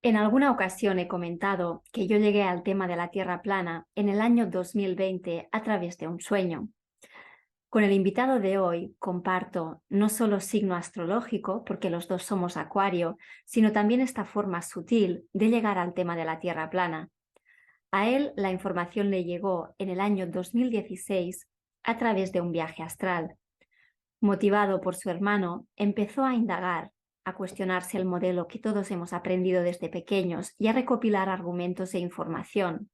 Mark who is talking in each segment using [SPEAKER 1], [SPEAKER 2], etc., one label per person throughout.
[SPEAKER 1] En alguna ocasión he comentado que yo llegué al tema de la Tierra plana en el año 2020 a través de un sueño. Con el invitado de hoy comparto no solo signo astrológico, porque los dos somos Acuario, sino también esta forma sutil de llegar al tema de la Tierra plana. A él la información le llegó en el año 2016 a través de un viaje astral. Motivado por su hermano, empezó a indagar, a cuestionarse el modelo que todos hemos aprendido desde pequeños y a recopilar argumentos e información.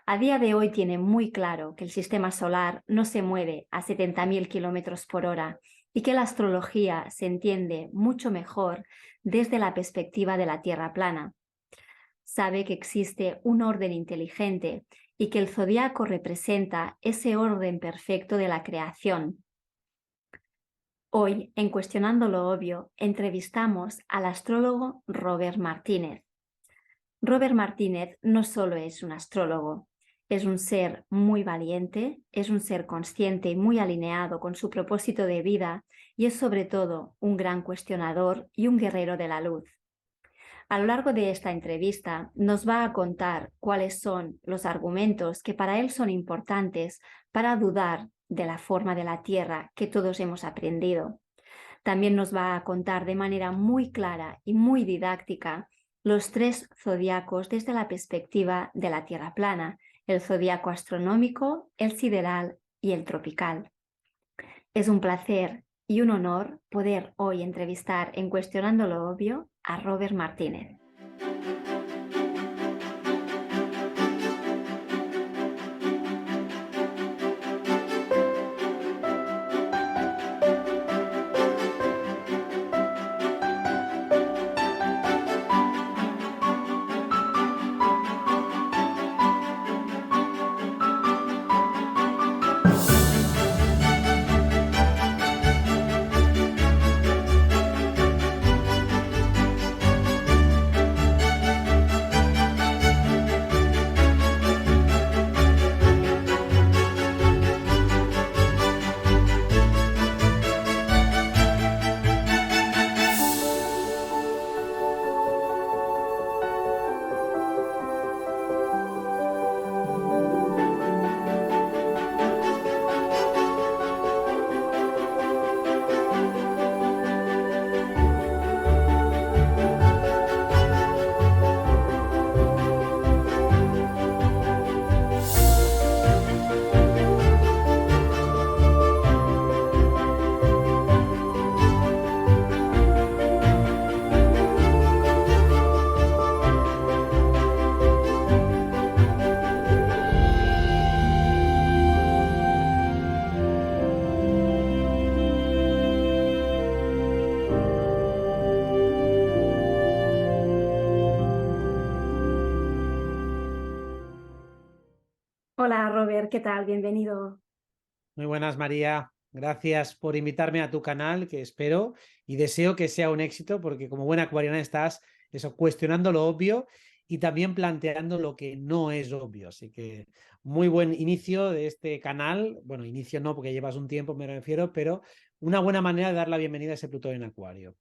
[SPEAKER 1] A día de hoy tiene muy claro que el sistema solar no se mueve a 70.000 kilómetros por hora y que la astrología se entiende mucho mejor desde la perspectiva de la Tierra plana. Sabe que existe un orden inteligente y que el zodiaco representa ese orden perfecto de la creación. Hoy, en Cuestionando lo Obvio, entrevistamos al astrólogo Robert Martínez. Robert Martínez no solo es un astrólogo, es un ser muy valiente, es un ser consciente y muy alineado con su propósito de vida y es sobre todo un gran cuestionador y un guerrero de la luz. A lo largo de esta entrevista nos va a contar cuáles son los argumentos que para él son importantes para dudar de la forma de la Tierra que todos hemos aprendido. También nos va a contar de manera muy clara y muy didáctica los tres zodiacos desde la perspectiva de la Tierra plana, el zodiaco astronómico, el sideral y el tropical. Es un placer y un honor poder hoy entrevistar en Cuestionando lo Obvio a Robert Martínez. Hola Robert, ¿qué tal? Bienvenido.
[SPEAKER 2] Muy buenas, María. Gracias por invitarme a tu canal, que espero y deseo que sea un éxito, porque como buena acuariana estás eso, cuestionando lo obvio y también planteando lo que no es obvio. Así que muy buen inicio de este canal. Bueno, inicio no, porque llevas un tiempo, me refiero, pero una buena manera de dar la bienvenida a ese Plutón en Acuario.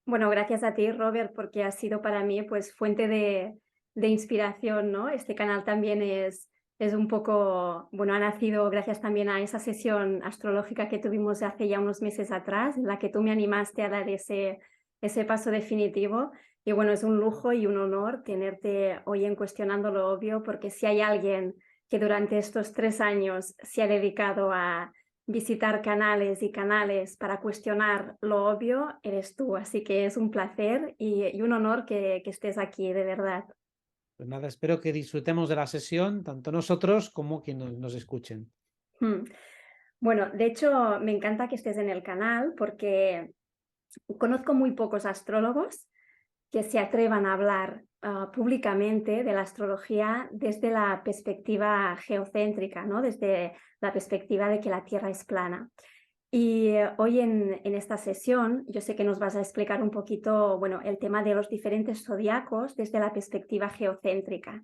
[SPEAKER 1] Bueno, gracias a ti, Robert, porque ha sido para mí pues fuente de inspiración, ¿no? Este canal también es un poco, bueno, ha nacido gracias también a esa sesión astrológica que tuvimos hace ya unos meses atrás, en la que tú me animaste a dar ese paso definitivo. Y bueno, es un lujo y un honor tenerte hoy en Cuestionando lo Obvio, porque si hay alguien que durante estos 3 años se ha dedicado a visitar canales y canales para cuestionar lo obvio, eres tú. Así que es un placer y un honor que estés aquí, de verdad.
[SPEAKER 2] Pues nada, espero que disfrutemos de la sesión, tanto nosotros como quienes nos escuchen.
[SPEAKER 1] Hmm. Bueno, de hecho, me encanta que estés en el canal porque conozco muy pocos astrólogos que se atrevan a hablar públicamente de la astrología desde la perspectiva geocéntrica, ¿no? Desde la perspectiva de que la Tierra es plana. Y hoy en esta sesión yo sé que nos vas a explicar un poquito, bueno, el tema de los diferentes zodiacos desde la perspectiva geocéntrica.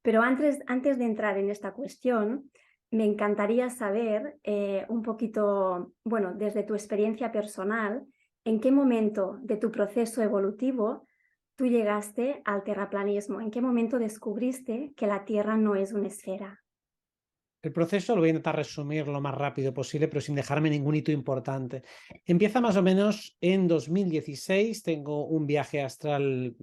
[SPEAKER 1] Pero antes de entrar en esta cuestión, me encantaría saber un poquito, bueno, desde tu experiencia personal, en qué momento de tu proceso evolutivo tú llegaste al terraplanismo? ¿En qué momento descubriste que la Tierra no es una esfera?
[SPEAKER 2] El proceso lo voy a intentar resumir lo más rápido posible, pero sin dejarme ningún hito importante. Empieza más o menos en 2016, tengo un viaje astral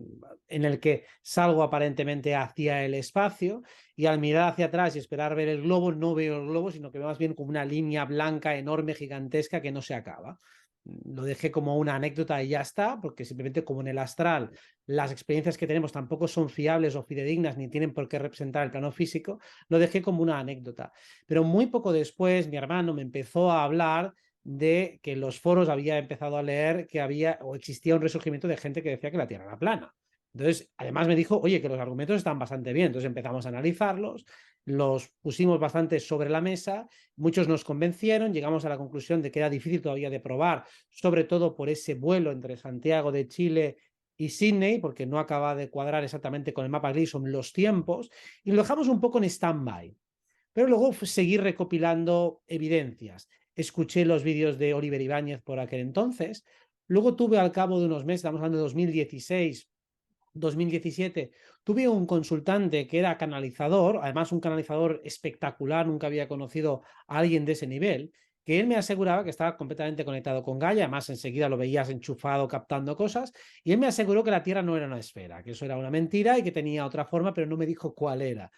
[SPEAKER 2] en el que salgo aparentemente hacia el espacio y al mirar hacia atrás y esperar ver el globo, no veo el globo, sino que veo más bien como una línea blanca enorme, gigantesca, que no se acaba. Lo dejé como una anécdota y ya está, porque simplemente como en el astral las experiencias que tenemos tampoco son fiables o fidedignas ni tienen por qué representar el plano físico, lo dejé como una anécdota. Pero muy poco después mi hermano me empezó a hablar de que en los foros había empezado a leer que había o existía un resurgimiento de gente que decía que la Tierra era plana. Entonces, además me dijo, oye, que los argumentos están bastante bien. Entonces empezamos a analizarlos, los pusimos bastante sobre la mesa, muchos nos convencieron, llegamos a la conclusión de que era difícil todavía de probar, sobre todo por ese vuelo entre Santiago de Chile y Sydney, porque no acaba de cuadrar exactamente con el mapa Gleason los tiempos, y lo dejamos un poco en stand-by. Pero luego seguí recopilando evidencias. Escuché los vídeos de Oliver Ibáñez por aquel entonces. Luego tuve al cabo de unos meses, estamos hablando de 2016, 2017, tuve un consultante que era canalizador, además un canalizador espectacular, nunca había conocido a alguien de ese nivel, que él me aseguraba que estaba completamente conectado con Gaia, además enseguida lo veías enchufado captando cosas, y él me aseguró que la Tierra no era una esfera, que eso era una mentira y que tenía otra forma, pero no me dijo cuál era.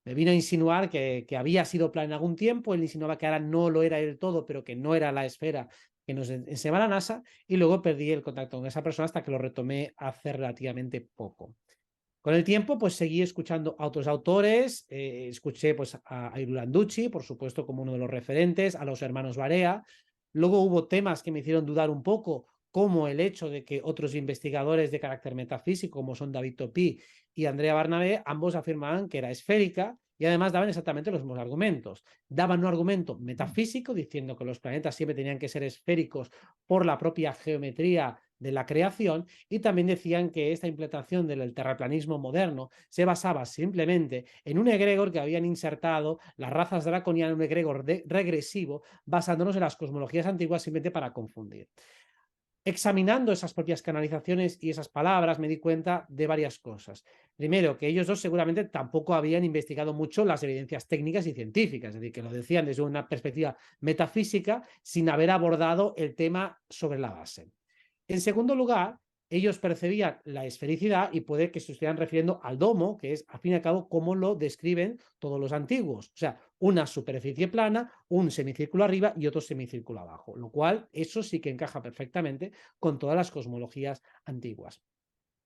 [SPEAKER 2] Me vino a insinuar que había sido plana en algún tiempo, él insinuaba que ahora no lo era del todo, pero que no era la esfera que nos enseñaba la NASA, y luego perdí el contacto con esa persona hasta que lo retomé hace relativamente poco. Con el tiempo, pues seguí escuchando a otros autores, escuché pues a Irulanducci, por supuesto, como uno de los referentes, a los hermanos Barea. Luego hubo temas que me hicieron dudar un poco, como el hecho de que otros investigadores de carácter metafísico, como son David Topí y Andrea Barnabé, ambos afirmaban que era esférica y además daban exactamente los mismos argumentos. Daban un argumento metafísico diciendo que los planetas siempre tenían que ser esféricos por la propia geometría de la creación, y también decían que esta implantación del terraplanismo moderno se basaba simplemente en un egregor que habían insertado las razas draconianas, un egregor regresivo, basándonos en las cosmologías antiguas simplemente para confundir. Examinando esas propias canalizaciones y esas palabras, me di cuenta de varias cosas. Primero, que ellos dos seguramente tampoco habían investigado mucho las evidencias técnicas y científicas, es decir, que lo decían desde una perspectiva metafísica sin haber abordado el tema sobre la base. En segundo lugar, ellos percibían la esfericidad y puede que se estuvieran refiriendo al domo, que es, al fin y al cabo, como lo describen todos los antiguos. O sea, una superficie plana, un semicírculo arriba y otro semicírculo abajo, lo cual eso sí que encaja perfectamente con todas las cosmologías antiguas.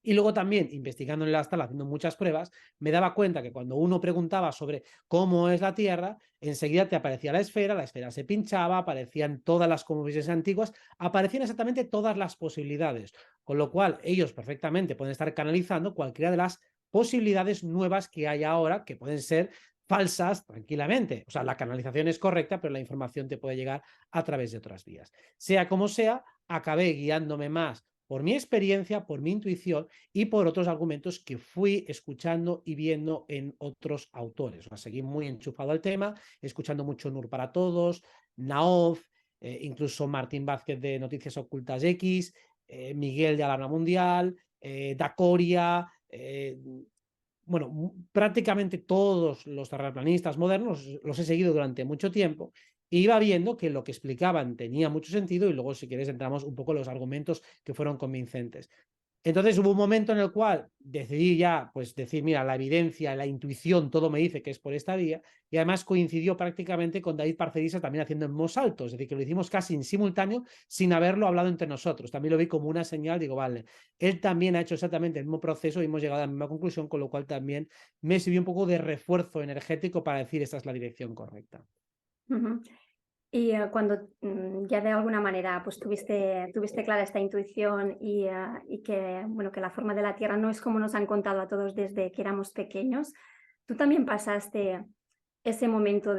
[SPEAKER 2] Y luego también, investigando en el astral, haciendo muchas pruebas, me daba cuenta que cuando uno preguntaba sobre cómo es la Tierra, enseguida te aparecía la esfera se pinchaba, aparecían todas las cosmovisiones antiguas, aparecían exactamente todas las posibilidades, con lo cual ellos perfectamente pueden estar canalizando cualquiera de las posibilidades nuevas que hay ahora, que pueden ser falsas tranquilamente. O sea, la canalización es correcta, pero la información te puede llegar a través de otras vías. Sea como sea, acabé guiándome más por mi experiencia, por mi intuición y por otros argumentos que fui escuchando y viendo en otros autores. O sea, seguí muy enchufado al tema, escuchando mucho Nur para Todos, Naof, incluso Martín Vázquez de Noticias Ocultas X, Miguel de Alarma Mundial, Dacoria, bueno, prácticamente todos los terraplanistas modernos los he seguido durante mucho tiempo e iba viendo que lo que explicaban tenía mucho sentido y luego, si quieres, entramos un poco en los argumentos que fueron convincentes. Entonces hubo un momento en el cual decidí ya, pues decir, mira, la evidencia, la intuición, todo me dice que es por esta vía, y además coincidió prácticamente con David Parcerisa también haciendo en voz alto, es decir, que lo hicimos casi en simultáneo sin haberlo hablado entre nosotros. También lo vi como una señal, digo, vale, él también ha hecho exactamente el mismo proceso y hemos llegado a la misma conclusión, con lo cual también me sirvió un poco de refuerzo energético para decir esta es la dirección correcta.
[SPEAKER 1] Ujú. Y cuando ya de alguna manera pues tuviste clara esta intuición y que, bueno, que la forma de la Tierra no es como nos han contado a todos desde que éramos pequeños, ¿tú también pasaste ese momento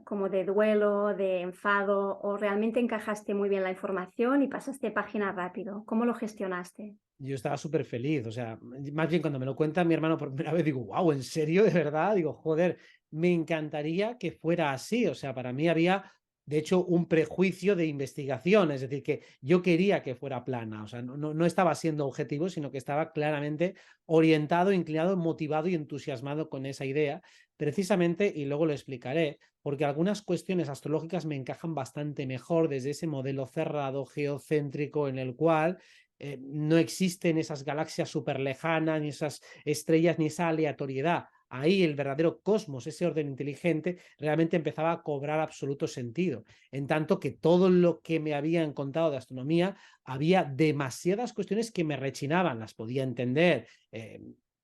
[SPEAKER 1] como de duelo, de enfado, o realmente encajaste muy bien la información y pasaste página rápido? ¿Cómo lo gestionaste?
[SPEAKER 2] Yo estaba súper feliz, o sea, más bien cuando me lo cuenta mi hermano por primera vez, digo, wow, ¿en serio? ¿De verdad? Digo, joder, me encantaría que fuera así, o sea, para mí había de hecho, un prejuicio de investigación, es decir, que yo quería que fuera plana, o sea, no estaba siendo objetivo, sino que estaba claramente orientado, inclinado, motivado y entusiasmado con esa idea, precisamente, y luego lo explicaré, porque algunas cuestiones astrológicas me encajan bastante mejor desde ese modelo cerrado, geocéntrico, en el cual no existen esas galaxias súper lejanas, ni esas estrellas, ni esa aleatoriedad. Ahí el verdadero cosmos, ese orden inteligente, realmente empezaba a cobrar absoluto sentido. En tanto que todo lo que me habían contado de astronomía, había demasiadas cuestiones que me rechinaban, las podía entender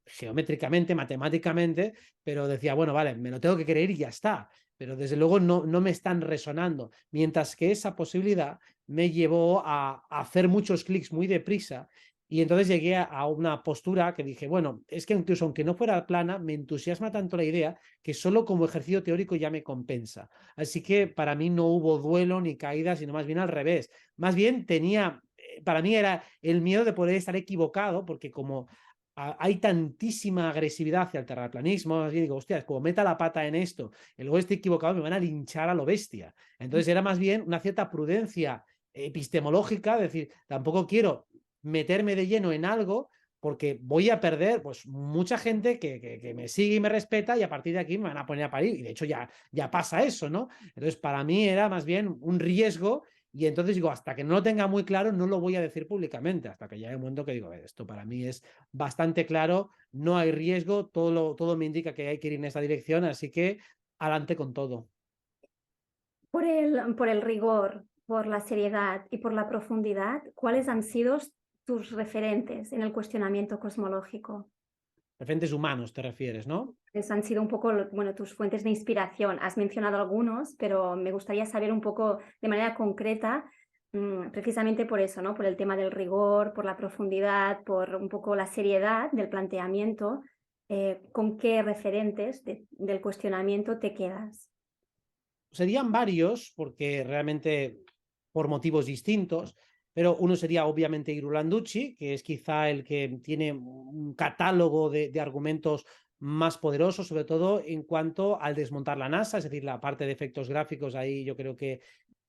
[SPEAKER 2] geométricamente, matemáticamente, pero decía, bueno, vale, me lo tengo que creer y ya está. Pero desde luego no me están resonando. Mientras que esa posibilidad me llevó a hacer muchos clics muy deprisa y entonces llegué a una postura que dije, bueno, es que incluso aunque no fuera plana, me entusiasma tanto la idea que solo como ejercicio teórico ya me compensa. Así que para mí no hubo duelo ni caída, sino más bien al revés. Más bien tenía, para mí era el miedo de poder estar equivocado, porque como hay tantísima agresividad hacia el terraplanismo, más bien digo, hostia, como meta la pata en esto y luego esté equivocado, me van a linchar a lo bestia. Entonces era más bien una cierta prudencia epistemológica, es decir, tampoco quiero meterme de lleno en algo porque voy a perder pues mucha gente que me sigue y me respeta y a partir de aquí me van a poner a parir y de hecho ya pasa eso, ¿no? Entonces para mí era más bien un riesgo y entonces digo, hasta que no lo tenga muy claro no lo voy a decir públicamente, hasta que llegue un momento que digo, esto para mí es bastante claro, no hay riesgo, todo me indica que hay que ir en esa dirección, así que adelante con todo.
[SPEAKER 1] Por el rigor, por la seriedad y por la profundidad, ¿cuáles han sido tus referentes en el cuestionamiento cosmológico?
[SPEAKER 2] Referentes humanos te refieres, ¿no?
[SPEAKER 1] Han sido un poco, bueno, tus fuentes de inspiración. Has mencionado algunos, pero me gustaría saber un poco de manera concreta, precisamente por eso, ¿no? Por el tema del rigor, por la profundidad, por un poco la seriedad del planteamiento. ¿Con qué referentes del cuestionamiento te quedas?
[SPEAKER 2] Serían varios, porque realmente por motivos distintos, pero uno sería obviamente Iru Landucci, que es quizá el que tiene un catálogo de argumentos más poderosos, sobre todo en cuanto al desmontar la NASA, es decir, la parte de efectos gráficos, ahí yo creo que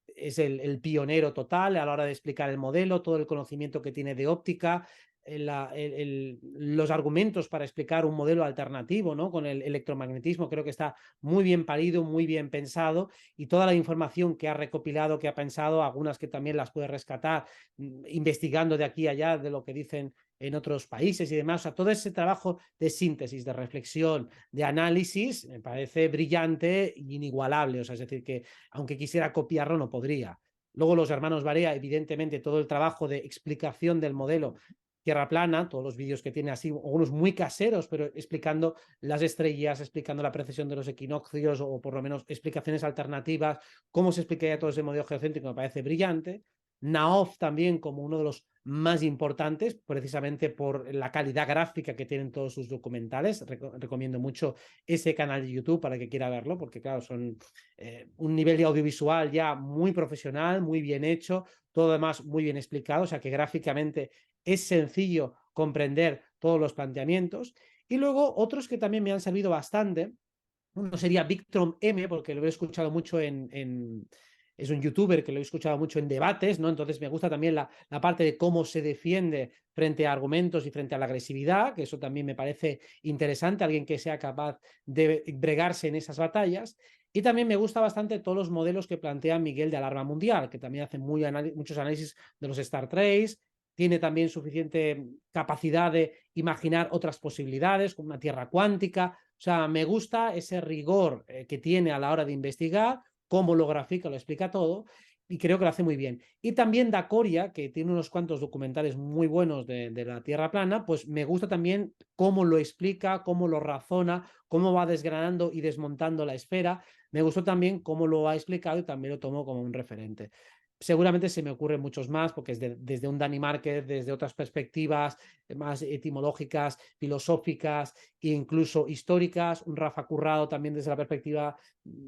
[SPEAKER 2] es el pionero total a la hora de explicar el modelo, todo el conocimiento que tiene de óptica, los argumentos para explicar un modelo alternativo, ¿no? Con el electromagnetismo, creo que está muy bien parido, muy bien pensado y toda la información que ha recopilado, que ha pensado, algunas que también las puede rescatar, investigando de aquí a allá de lo que dicen en otros países y demás. O sea, todo ese trabajo de síntesis, de reflexión, de análisis, me parece brillante e inigualable. O sea, es decir, que aunque quisiera copiarlo, no podría. Luego los hermanos Barea, evidentemente, todo el trabajo de explicación del modelo Tierra plana, todos los vídeos que tiene así, algunos muy caseros, pero explicando las estrellas, explicando la precesión de los equinoccios o por lo menos explicaciones alternativas, cómo se explicaría todo ese modelo geocéntrico, me parece brillante. Naof también como uno de los más importantes, precisamente por la calidad gráfica que tienen todos sus documentales. Recomiendo mucho ese canal de YouTube para que quiera verlo, porque claro, son un nivel de audiovisual ya muy profesional, muy bien hecho, todo además muy bien explicado, o sea que gráficamente es sencillo comprender todos los planteamientos. Y luego otros que también me han servido bastante, uno sería Victron M, porque lo he escuchado mucho es un youtuber que lo he escuchado mucho en debates, ¿no? Entonces me gusta también la parte de cómo se defiende frente a argumentos y frente a la agresividad, que eso también me parece interesante, alguien que sea capaz de bregarse en esas batallas. Y también me gusta bastante todos los modelos que plantea Miguel de Alarma Mundial, que también hace muchos análisis de los Star Trace, tiene también suficiente capacidad de imaginar otras posibilidades, como una tierra cuántica. O sea, me gusta ese rigor que tiene a la hora de investigar, cómo lo grafica, lo explica todo, y creo que lo hace muy bien. Y también Dacoria, que tiene unos cuantos documentales muy buenos de la Tierra plana, pues me gusta también cómo lo explica, cómo lo razona, cómo va desgranando y desmontando la esfera. Me gustó también cómo lo ha explicado y también lo tomo como un referente. Seguramente se me ocurren muchos más, porque desde un Danny Márquez, desde otras perspectivas más etimológicas, filosóficas e incluso históricas, un Rafa Currado también desde la perspectiva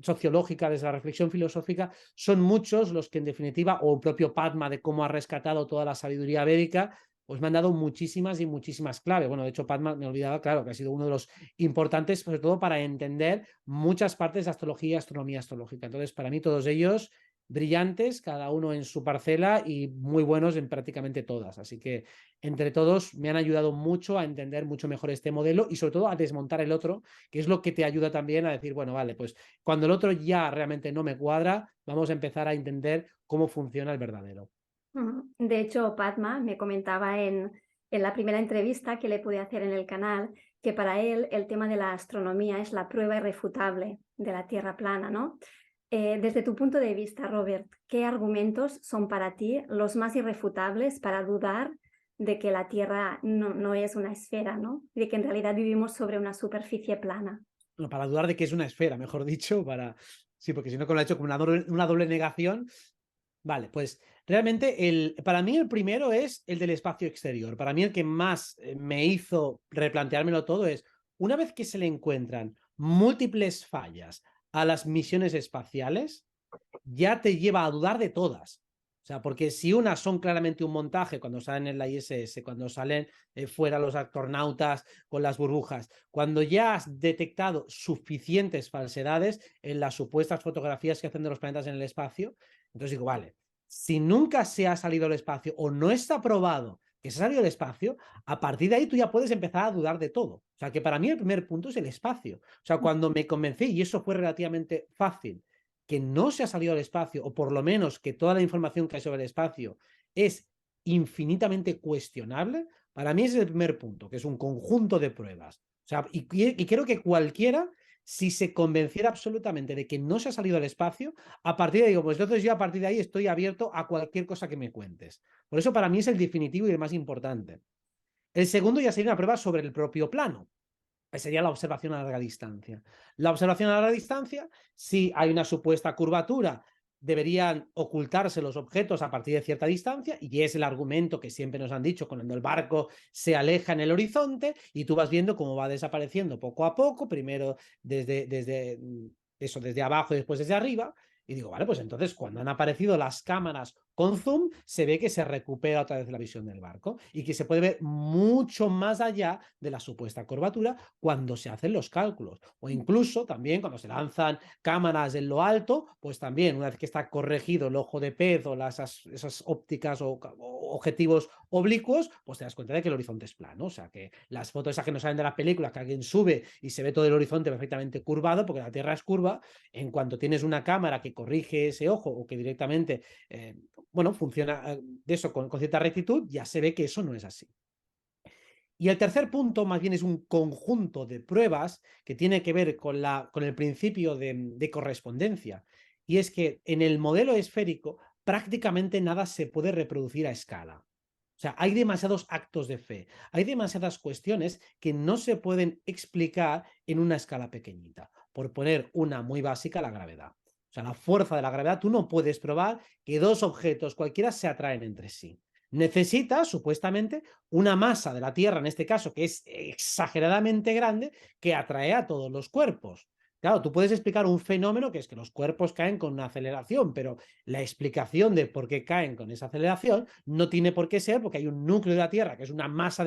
[SPEAKER 2] sociológica, desde la reflexión filosófica, son muchos los que en definitiva, o el propio Padma de cómo ha rescatado toda la sabiduría védica, pues me han dado muchísimas y muchísimas claves. Bueno, de hecho, Padma me olvidaba, claro, que ha sido uno de los importantes, sobre todo para entender muchas partes de astrología y astronomía astrológica. Entonces, para mí, todos ellos brillantes, cada uno en su parcela y muy buenos en prácticamente todas. Así que entre todos me han ayudado mucho a entender mucho mejor este modelo y sobre todo a desmontar el otro, que es lo que te ayuda también a decir, bueno, vale, pues cuando el otro ya realmente no me cuadra, vamos a empezar a entender cómo funciona el verdadero.
[SPEAKER 1] De hecho, Padma me comentaba en la primera entrevista que le pude hacer en el canal que para él el tema de la astronomía es la prueba irrefutable de la Tierra plana, ¿no? Desde tu punto de vista, Robert, ¿qué argumentos son para ti los más irrefutables para dudar de que la Tierra no es una esfera, ¿no? De que en realidad vivimos sobre una superficie plana.
[SPEAKER 2] Bueno, para dudar de que es una esfera, mejor dicho, para... Sí, porque si no, como lo ha hecho como una doble negación. Vale, pues realmente para mí el primero es el del espacio exterior. Para mí el que más me hizo replanteármelo todo es, una vez que se le encuentran múltiples fallas a las misiones espaciales, ya te lleva a dudar de todas. O sea, porque si unas son claramente un montaje, cuando salen en la ISS, cuando salen fuera los astronautas con las burbujas, cuando ya has detectado suficientes falsedades en las supuestas fotografías que hacen de los planetas en el espacio, entonces digo, vale, si nunca se ha salido al espacio o no está probado que se ha salido al espacio, a partir de ahí tú ya puedes empezar a dudar de todo. O sea, que para mí el primer punto es el espacio. O sea, cuando me convencí, y eso fue relativamente fácil, que no se ha salido al espacio, o por lo menos que toda la información que hay sobre el espacio es infinitamente cuestionable, para mí es el primer punto, que es un conjunto de pruebas. O sea, y creo que cualquiera, si se convenciera absolutamente de que no se ha salido al espacio, a partir de ahí, pues entonces yo a partir de ahí estoy abierto a cualquier cosa que me cuentes. Por eso para mí es el definitivo y el más importante. El segundo ya sería una prueba sobre el propio plano. Sería la observación a larga distancia. La observación a larga distancia, si hay una supuesta curvatura, deberían ocultarse los objetos a partir de cierta distancia, y es el argumento que siempre nos han dicho cuando el barco se aleja en el horizonte y tú vas viendo cómo va desapareciendo poco a poco, primero desde abajo y después desde arriba. Y digo, vale, pues entonces cuando han aparecido las cámaras con zoom, se ve que se recupera otra vez la visión del barco y que se puede ver mucho más allá de la supuesta curvatura cuando se hacen los cálculos. O incluso también cuando se lanzan cámaras en lo alto, pues también una vez que está corregido el ojo de pez o esas ópticas o objetivos oblicuos, pues te das cuenta de que el horizonte es plano. O sea, que las fotos esas que nos salen de las películas, que alguien sube y se ve todo el horizonte perfectamente curvado, porque la Tierra es curva, en cuanto tienes una cámara que corrige ese ojo o que directamente, bueno, funciona de eso con cierta rectitud, ya se ve que eso no es así. Y el tercer punto más bien es un conjunto de pruebas que tiene que ver con el principio de correspondencia. Y es que en el modelo esférico prácticamente nada se puede reproducir a escala. O sea, hay demasiados actos de fe, hay demasiadas cuestiones que no se pueden explicar en una escala pequeñita. Por poner una muy básica, la gravedad. O sea, la fuerza de la gravedad, tú no puedes probar que dos objetos cualquiera se atraen entre sí. Necesita, supuestamente, una masa de la Tierra, en este caso, que es exageradamente grande, que atrae a todos los cuerpos. Claro, tú puedes explicar un fenómeno que es que los cuerpos caen con una aceleración, pero la explicación de por qué caen con esa aceleración no tiene por qué ser porque hay un núcleo de la Tierra que es una masa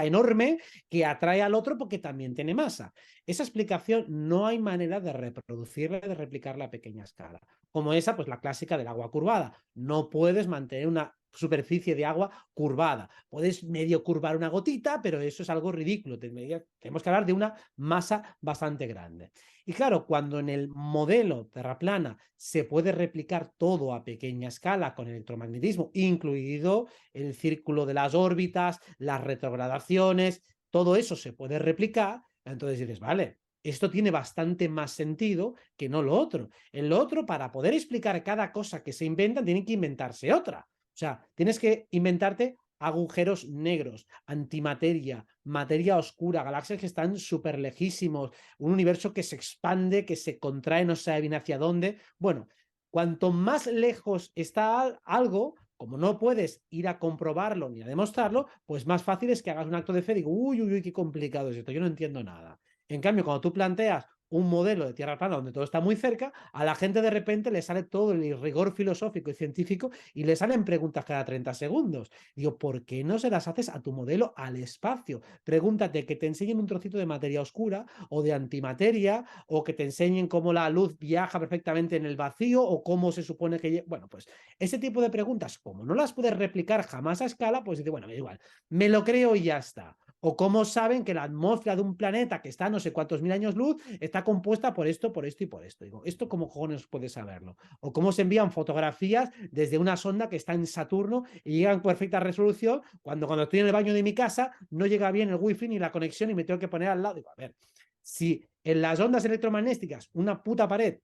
[SPEAKER 2] enorme que atrae al otro porque también tiene masa. Esa explicación no hay manera de reproducirla, de replicarla a pequeña escala. Como esa, pues la clásica del agua curvada. No puedes mantener una superficie de agua curvada. Puedes medio curvar una gotita, pero eso es algo ridículo. Tenemos que hablar de una masa bastante grande. Y claro, cuando en el modelo terraplana se puede replicar todo a pequeña escala con electromagnetismo, incluido el círculo de las órbitas, las retrogradaciones, todo eso se puede replicar, entonces dices, vale, esto tiene bastante más sentido que no lo otro. En lo otro, para poder explicar cada cosa que se inventan, tienen que inventarse otra. O sea, tienes que inventarte agujeros negros, antimateria, materia oscura, galaxias que están súper lejísimos, un universo que se expande, que se contrae, no sabe bien hacia dónde. Bueno, cuanto más lejos está algo, como no puedes ir a comprobarlo ni a demostrarlo, pues más fácil es que hagas un acto de fe y digo, uy, uy, uy, qué complicado es esto, yo no entiendo nada. En cambio, cuando tú planteas un modelo de tierra plana donde todo está muy cerca, a la gente de repente le sale todo el rigor filosófico y científico y le salen preguntas cada 30 segundos. Digo, ¿por qué no se las haces a tu modelo al espacio? Pregúntate que te enseñen un trocito de materia oscura o de antimateria, o que te enseñen cómo la luz viaja perfectamente en el vacío o cómo se supone que... Bueno, pues ese tipo de preguntas, como no las puedes replicar jamás a escala, pues dice, bueno, me da igual, me lo creo y ya está. O cómo saben que la atmósfera de un planeta que está a no sé cuántos mil años luz está compuesta por esto y por esto. Digo, ¿esto cómo cojones puedes saberlo? O cómo se envían fotografías desde una sonda que está en Saturno y llegan con perfecta resolución cuando estoy en el baño de mi casa no llega bien el wifi ni la conexión y me tengo que poner al lado. Digo, a ver, si en las ondas electromagnéticas una puta pared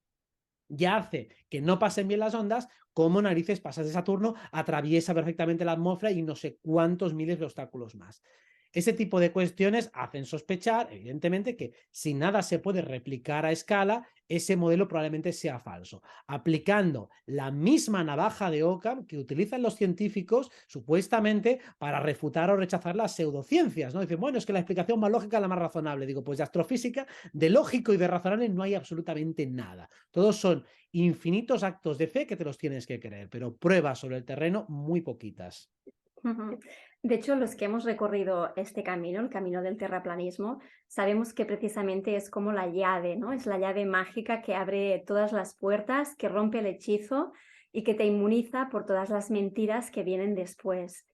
[SPEAKER 2] ya hace que no pasen bien las ondas, ¿cómo narices pasas de Saturno? Atraviesa perfectamente la atmósfera y no sé cuántos miles de obstáculos más. Ese tipo de cuestiones hacen sospechar, evidentemente, que si nada se puede replicar a escala, ese modelo probablemente sea falso, aplicando la misma navaja de Occam que utilizan los científicos supuestamente para refutar o rechazar las pseudociencias, ¿no? Dicen, bueno, es que la explicación más lógica es la más razonable. Digo, pues de astrofísica, de lógico y de razonable no hay absolutamente nada. Todos son infinitos actos de fe que te los tienes que creer, pero pruebas sobre el terreno muy poquitas.
[SPEAKER 1] De hecho, los que hemos recorrido este camino, el camino del terraplanismo, sabemos que precisamente es como la llave, ¿no? Es la llave mágica que abre todas las puertas, que rompe el hechizo y que te inmuniza por todas las mentiras que vienen después.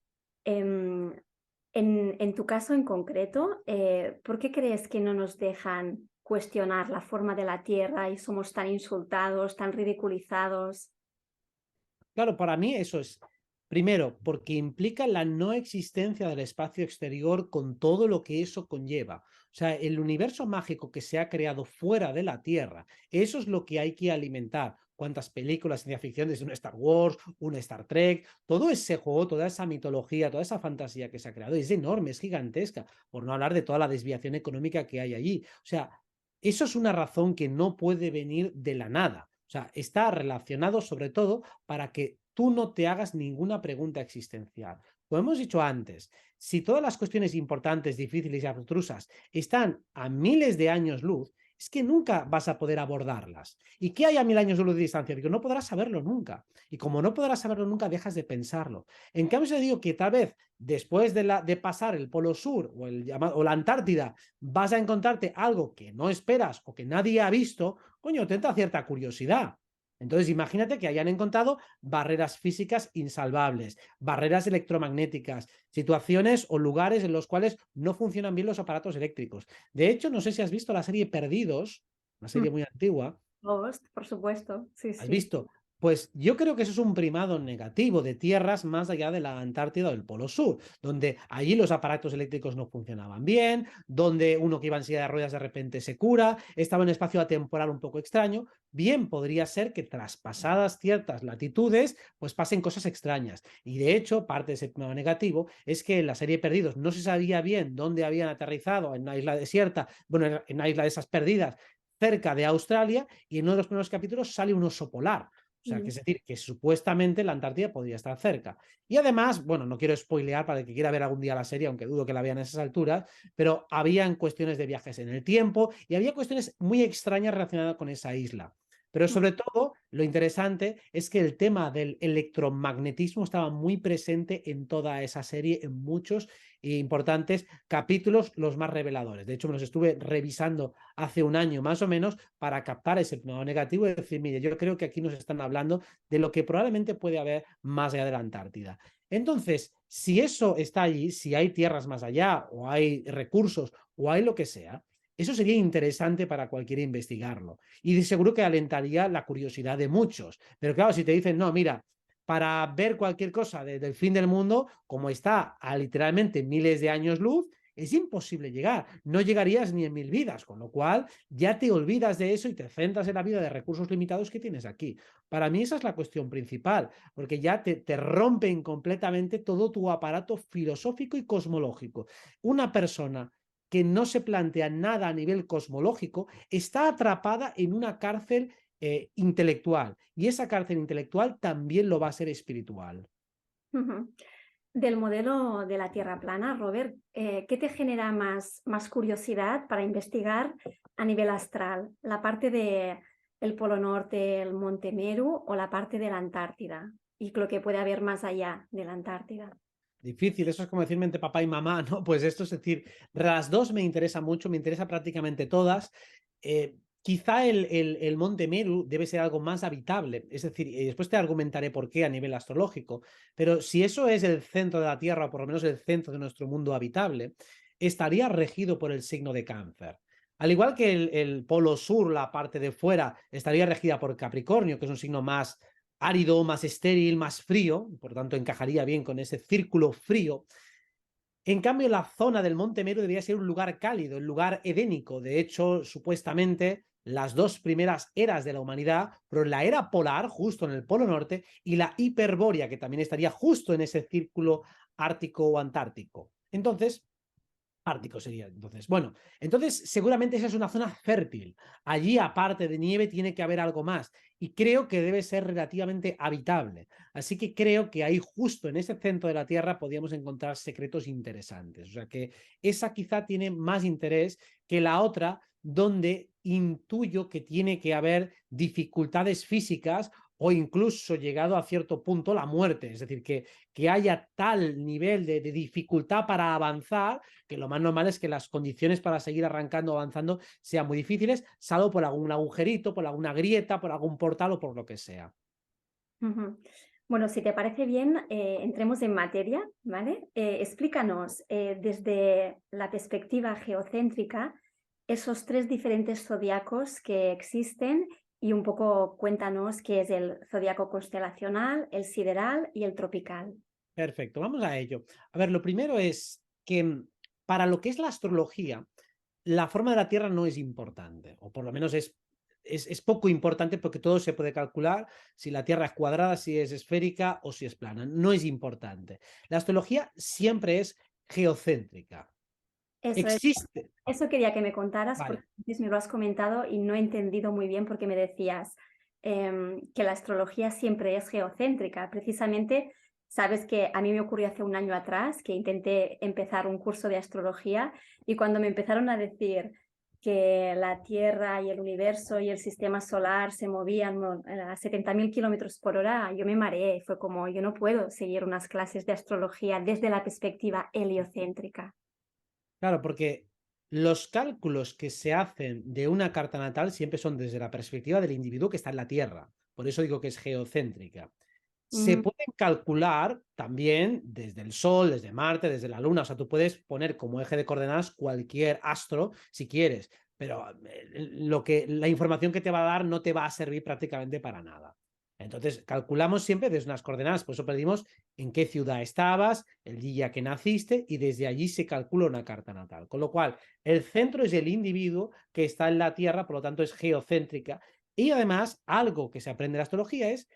[SPEAKER 1] Em, en tu caso en concreto, ¿por qué crees que no nos dejan cuestionar la forma de la Tierra y somos tan insultados, tan ridiculizados?
[SPEAKER 2] Claro, para mí eso es, primero, porque implica la no existencia del espacio exterior con todo lo que eso conlleva. O sea, el universo mágico que se ha creado fuera de la Tierra, eso es lo que hay que alimentar. Cuántas películas de ciencia ficción, desde un Star Wars, un Star Trek, todo ese juego, toda esa mitología, toda esa fantasía que se ha creado es enorme, es gigantesca, por no hablar de toda la desviación económica que hay allí. O sea, eso es una razón que no puede venir de la nada. O sea, está relacionado sobre todo para que tú no te hagas ninguna pregunta existencial. Como hemos dicho antes, si todas las cuestiones importantes, difíciles y abstrusas están a miles de años luz, es que nunca vas a poder abordarlas. ¿Y qué hay a 1000 años de luz de distancia? Digo, no podrás saberlo nunca. Y como no podrás saberlo nunca, dejas de pensarlo. En cambio, se digo que tal vez después de pasar el Polo Sur o la Antártida, vas a encontrarte algo que no esperas o que nadie ha visto, coño, te entra cierta curiosidad. Entonces, imagínate que hayan encontrado barreras físicas insalvables, barreras electromagnéticas, situaciones o lugares en los cuales no funcionan bien los aparatos eléctricos. De hecho, no sé si has visto la serie Perdidos, una
[SPEAKER 1] Mm,
[SPEAKER 2] serie muy antigua.
[SPEAKER 1] Lost, por supuesto, sí,
[SPEAKER 2] ¿Has
[SPEAKER 1] sí.
[SPEAKER 2] visto? Pues yo creo que eso es un primado negativo de tierras más allá de la Antártida o del Polo Sur, donde allí los aparatos eléctricos no funcionaban bien, donde uno que iba en silla de ruedas de repente se cura, estaba en un espacio atemporal un poco extraño. Bien podría ser que traspasadas ciertas latitudes, pues pasen cosas extrañas. Y de hecho, parte de ese primado negativo es que en la serie Perdidos no se sabía bien dónde habían aterrizado, en una isla desierta, bueno, en una isla de esas perdidas, cerca de Australia, y en uno de los primeros capítulos sale un oso polar. O sea, que es decir, que supuestamente la Antártida podría estar cerca. Y además, bueno, no quiero spoilear para el que quiera ver algún día la serie, aunque dudo que la vean a esas alturas, pero habían cuestiones de viajes en el tiempo y había cuestiones muy extrañas relacionadas con esa isla. Pero sobre todo, lo interesante es que el tema del electromagnetismo estaba muy presente en toda esa serie, en muchos importantes capítulos, los más reveladores. De hecho, me los estuve revisando hace un año más o menos para captar ese plano negativo y decir, mire, yo creo que aquí nos están hablando de lo que probablemente puede haber más allá de la Antártida. Entonces, si eso está allí, si hay tierras más allá o hay recursos o hay lo que sea, eso sería interesante para cualquiera investigarlo. Y de seguro que alentaría la curiosidad de muchos. Pero claro, si te dicen, no, mira, para ver cualquier cosa del fin del mundo, como está a literalmente miles de años luz, es imposible llegar. No llegarías ni en 1000 vidas, con lo cual ya te olvidas de eso y te centras en la vida de recursos limitados que tienes aquí. Para mí esa es la cuestión principal, porque ya te rompen completamente todo tu aparato filosófico y cosmológico. Una persona que no se plantea nada a nivel cosmológico está atrapada en una cárcel intelectual, y esa cárcel intelectual también lo va a ser espiritual.
[SPEAKER 1] Del modelo de la Tierra plana, Robert, ¿qué te genera más curiosidad para investigar a nivel astral? ¿La parte del Polo Norte, el Monte Meru o la parte de la Antártida? Y lo que puede haber más allá de la Antártida.
[SPEAKER 2] Difícil, eso es como decirme entre papá y mamá, ¿no? Pues esto es decir, las dos me interesan mucho, me interesa prácticamente todas. Quizá el Monte Meru debe ser algo más habitable, es decir, y después te argumentaré por qué a nivel astrológico, pero si eso es el centro de la Tierra, o por lo menos el centro de nuestro mundo habitable, estaría regido por el signo de Cáncer. Al igual que el Polo Sur, la parte de fuera, estaría regida por Capricornio, que es un signo más árido, más estéril, más frío, por tanto encajaría bien con ese círculo frío. En cambio, la zona del Monte Meru debería ser un lugar cálido, un lugar edénico. De hecho, supuestamente, las dos primeras eras de la humanidad, pero la era polar, justo en el Polo Norte, y la hiperbórea, que también estaría justo en ese círculo ártico o antártico. Entonces, Ártico sería, entonces. Bueno, entonces seguramente esa es una zona fértil. Allí, aparte de nieve, tiene que haber algo más. Y creo que debe ser relativamente habitable. Así que creo que ahí, justo en ese centro de la Tierra, podríamos encontrar secretos interesantes. O sea que esa quizá tiene más interés que la otra, donde intuyo que tiene que haber dificultades físicas o incluso llegado a cierto punto la muerte. Es decir, que haya tal nivel de dificultad para avanzar que lo más normal es que las condiciones para seguir arrancando o avanzando sean muy difíciles, salvo por algún agujerito, por alguna grieta, por algún portal o por lo que sea.
[SPEAKER 1] Ujú. Bueno, si te parece bien, entremos en materia, ¿vale? Explícanos desde la perspectiva geocéntrica esos tres diferentes zodiacos que existen y un poco cuéntanos qué es el zodiaco constelacional, el sideral y el tropical.
[SPEAKER 2] Perfecto, vamos a ello. A ver, lo primero es que para lo que es la astrología, la forma de la Tierra no es importante, o por lo menos es poco importante porque todo se puede calcular, si la Tierra es cuadrada, si es esférica o si es plana. No es importante. La astrología siempre es geocéntrica.
[SPEAKER 1] Eso es.
[SPEAKER 2] Existe.
[SPEAKER 1] Eso quería que me contaras porque
[SPEAKER 2] Vale.
[SPEAKER 1] antes me lo has comentado y no he entendido muy bien porque me decías que la astrología siempre es geocéntrica. Precisamente, sabes que a mí me ocurrió hace un año atrás que intenté empezar un curso de astrología y cuando me empezaron a decir que la Tierra y el universo y el sistema solar se movían a 70.000 kilómetros por hora, yo me mareé. Fue como, yo no puedo seguir unas clases de astrología desde la perspectiva heliocéntrica.
[SPEAKER 2] Claro, porque los cálculos que se hacen de una carta natal siempre son desde la perspectiva del individuo que está en la Tierra. Por eso digo que es geocéntrica. Se
[SPEAKER 1] Mm.
[SPEAKER 2] pueden calcular también desde el Sol, desde Marte, desde la Luna. O sea, tú puedes poner como eje de coordenadas cualquier astro si quieres, pero la información que te va a dar no te va a servir prácticamente para nada. Entonces, calculamos siempre desde unas coordenadas, por eso pedimos en qué ciudad estabas, el día que naciste, y desde allí se calcula una carta natal. Con lo cual, el centro es el individuo que está en la Tierra, por lo tanto es geocéntrica. Y además, algo que se aprende en la astrología es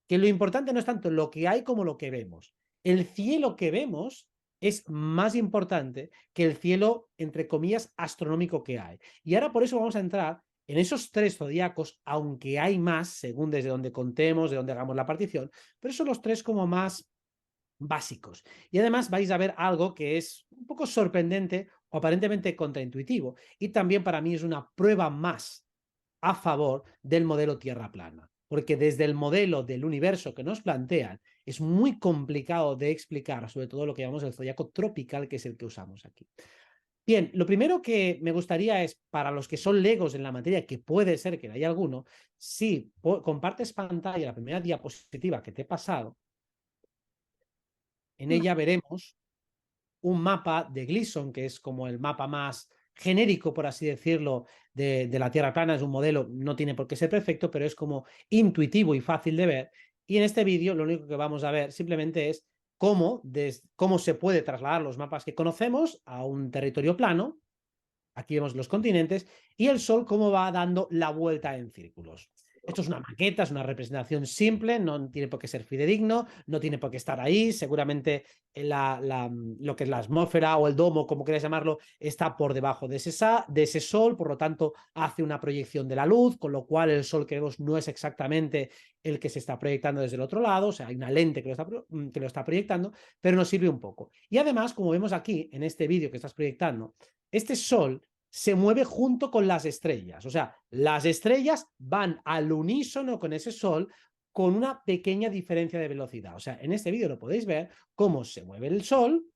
[SPEAKER 2] que lo importante no es tanto lo que hay como lo que vemos. El cielo que vemos es más importante que el cielo, entre comillas, astronómico que hay. Y ahora por eso vamos a entrar en esos tres zodiacos, aunque hay más, según desde donde contemos, de donde hagamos la partición, pero son los tres como más básicos. Y además vais a ver algo que es un poco sorprendente o aparentemente contraintuitivo. Y también para mí es una prueba más a favor del modelo Tierra plana. Porque desde el modelo del universo que nos plantean es muy complicado de explicar, sobre todo lo que llamamos el zodiaco tropical, que es el que usamos aquí. Bien, lo primero que me gustaría es, para los que son legos en la materia, que puede ser que haya alguno, si compartes pantalla, la primera diapositiva que te he pasado, en ella veremos un mapa de Gleason, que es como el mapa más genérico, por así decirlo, de la Tierra plana. Es un modelo, no tiene por qué ser perfecto, pero es como intuitivo y fácil de ver. Y en este vídeo lo único que vamos a ver simplemente es cómo se puede trasladar los mapas que conocemos a un territorio plano. Aquí vemos los continentes y el Sol cómo va dando la vuelta en círculos. Esto es una maqueta, es una representación simple, no tiene por qué ser fidedigno, no tiene por qué estar ahí. Seguramente lo que es la atmósfera o el domo, como queráis llamarlo, está por debajo de ese sol, por lo tanto hace una proyección de la luz, con lo cual el sol que vemos no es exactamente el que se está proyectando desde el otro lado, o sea, hay una lente que lo está proyectando, pero nos sirve un poco. Y además, como vemos aquí en este vídeo que estás proyectando, este sol se mueve junto con las estrellas. O sea, las estrellas van al unísono con ese sol con una pequeña diferencia de velocidad. O sea, en este vídeo lo podéis ver cómo se mueve el sol